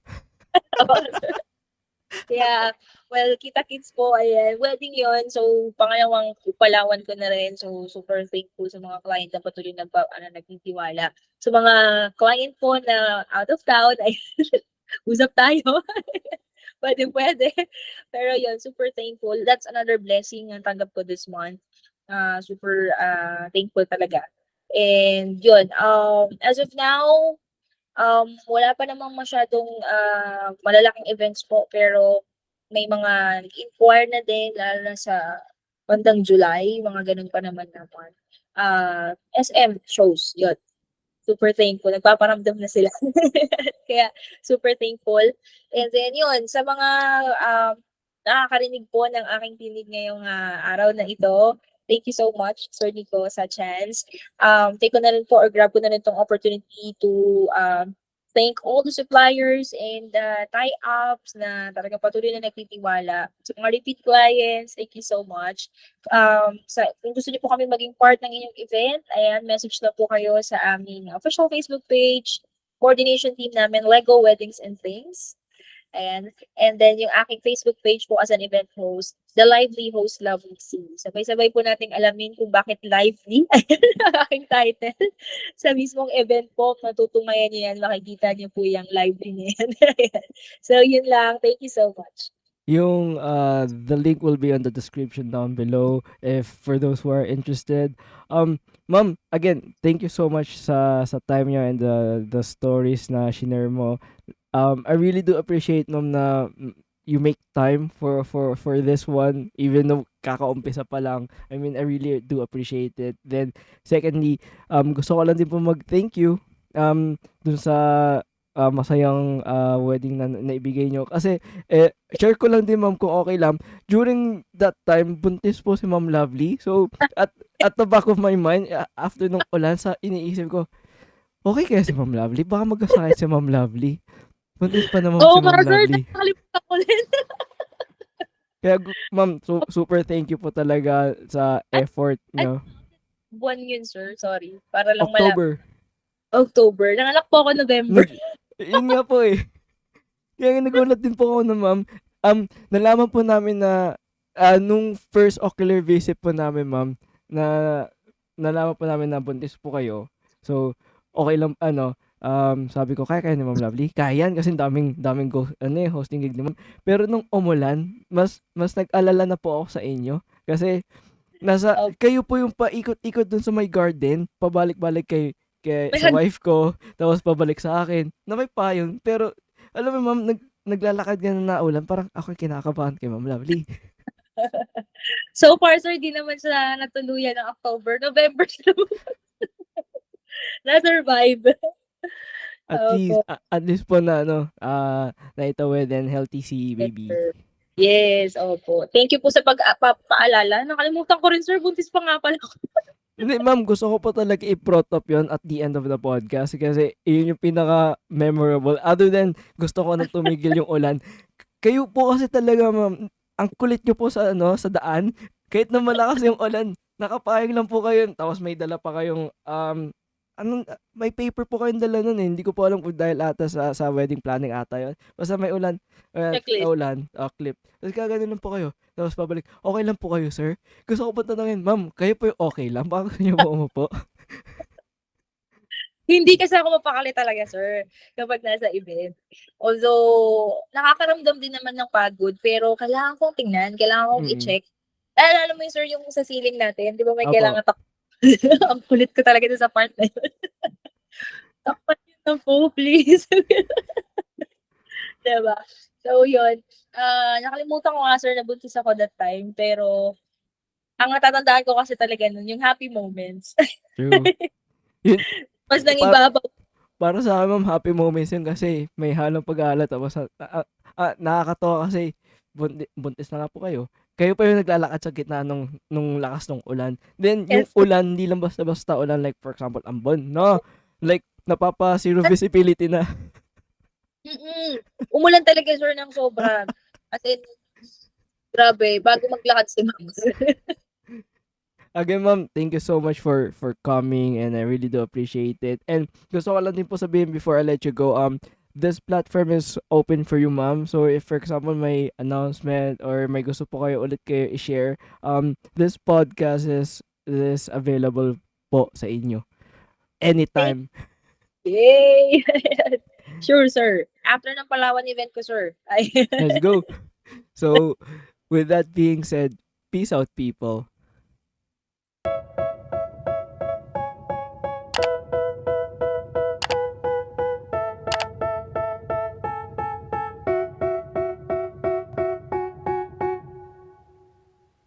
Yeah, well, kita-kits po, ayan. Wedding yon. So, pangalawang Palawan ko na rin. So, super thankful sa mga client na patuloy nagtitiwala. Sa mga client po na out of town, ay usap tayo. Pwede. Pero yun, super thankful. That's another blessing ang tanggap ko this month. Super thankful talaga. And yun, as of now, wala pa namang masyadong malalaking events po, pero may mga nag-inquire na din, lalo na sa bandang July, mga ganun pa naman. SM shows, yun. Super thankful. Nagpaparamdam na sila. Kaya, super thankful. And then, yun, sa mga nakakarinig po ng aking tinig ngayong araw na ito, thank you so much, Sir Nico, sa chance. Take ko na rin po or grab ko na rin tong opportunity to thank all the suppliers and tie-ups na talaga patuloy na nagtitiwala. Sa mga repeat clients, thank you so much. Kung gusto niyo po kami maging part ng inyong event, ayan, message na po kayo sa aming official Facebook page, coordination team namin, Lego Weddings and Things. Ayan. And then yung aking Facebook page po as an event host, The Lively Host Lovely C. Sabay-sabay po nating alamin kung bakit lively. Ayan ang aking title. Sa mismong event po, matutungayan niyo yan, makikita niyo po yung lively niya yan. So yun lang. Thank you so much. The link will be on the description down below if for those who are interested. Ma'am, again, thank you so much sa time niyo and the stories na shinare mo. I really do appreciate, ma'am, na you make time for this one even though kakaumpisa pa lang. I mean, I really do appreciate it. Then secondly, gusto ko lang din po mag-thank you dun sa masayang wedding na naibigay nyo. Kasi share ko lang din, ma'am, kung okay lang. During that time, buntis po si Ma'am Lovely. So at the back of my mind, after nung ulan, iniisip ko, okay kaya si Ma'am Lovely? Baka magkasakit si Ma'am Lovely. Buntis pa naman Oo si Ma'am nga, sir. Lovely. Nakalimutan ko din. Kaya, ma'am, super thank you po talaga sa effort nyo. Buwan yun, sir. Sorry. Para lang malaman. October. Nanganak po ako November. Yun nga po eh. Kaya nagulat din po ako na, ma'am. Nalaman po namin na nung first ocular visit po namin, ma'am, na nalaman po namin na buntis po kayo. So, okay lang, sabi ko, kaya ni Ma'am Lovely? Kaya yan kasi daming hosting gig ni Ma'am. Pero nung umulan, mas nag-alala na po ako sa inyo. Kasi, kayo po yung paikot-ikot dun sa my garden, pabalik-balik sa wife ko, tapos pabalik sa akin, na may payong. Pero, alam mo, ma'am, naglalakad ka na naulan, parang ako kinakabahan kay Ma'am Lovely. So far, sir, di naman siya natuluyan ng October. November siya na-survive. At least po na, naitawid and healthy si baby. Yes, opo. Thank you po sa paalala. Nakalimutan ko rin, sir, buntis pa nga pala ako. Hindi, ma'am, gusto ko po talaga i-protop yon at the end of the podcast kasi yun yung pinaka-memorable. Other than gusto ko na tumigil yung ulan. Kayo po kasi talaga, ma'am, ang kulit nyo po sa daan. Kahit na malakas yung ulan, nakapayag lang po kayo. Tapos may dala pa kayong, may paper po kayong dala nun eh. Hindi ko po alam kung dahil ata sa wedding planning ata yun. Basta may ulan. Clip. Tapos kagano lang po kayo. Tapos pabalik, okay lang po kayo, sir? Gusto ko pa tanongin, ma'am, kayo po yung okay lang? Baka gusto nyo po umupo? Hindi kasi ako mapakali talaga, sir, kapag nasa event. Although, nakakaramdam din naman ng pagod, pero kailangan kong tingnan, kailangan kong i-check. Alam mo yun, sir, yung sa ceiling natin, di ba may kailangan ang kulit ko talaga sa part na yun. Takpan yun na po, please. Diba? So, yun. Nakalimutan ko nga, sir, nabuntis ako that time. Pero, ang natatandaan ko kasi talaga nun, yung happy moments. True. Mas nangibabaw. Para sa akin, ma'am, happy moments yun kasi may halong pag-aalala. Tapos, nakakatawa kasi buntis na nga po kayo. Kayo pa yung naglalakad sa gitna nung lakas ng ulan. Then, yung ulan, hindi lang basta-basta ulan. Like, for example, ambon, no? Like, napapa-zero visibility na. Umulan talaga, sir, ng sobra. As in, grabe, bago maglakad si ma'am. Again, ma'am, thank you so much for coming and I really do appreciate it. And gusto ko lang din po sabihin before I let you go, this platform is open for you, ma'am. So if for example may announcement or may gusto po kayo ulit kayo i-share, this podcast is available po sa inyo anytime. Yay! Sure, sir. After ng Palawan event ko, sir. Let's go. So with that being said, peace out, people.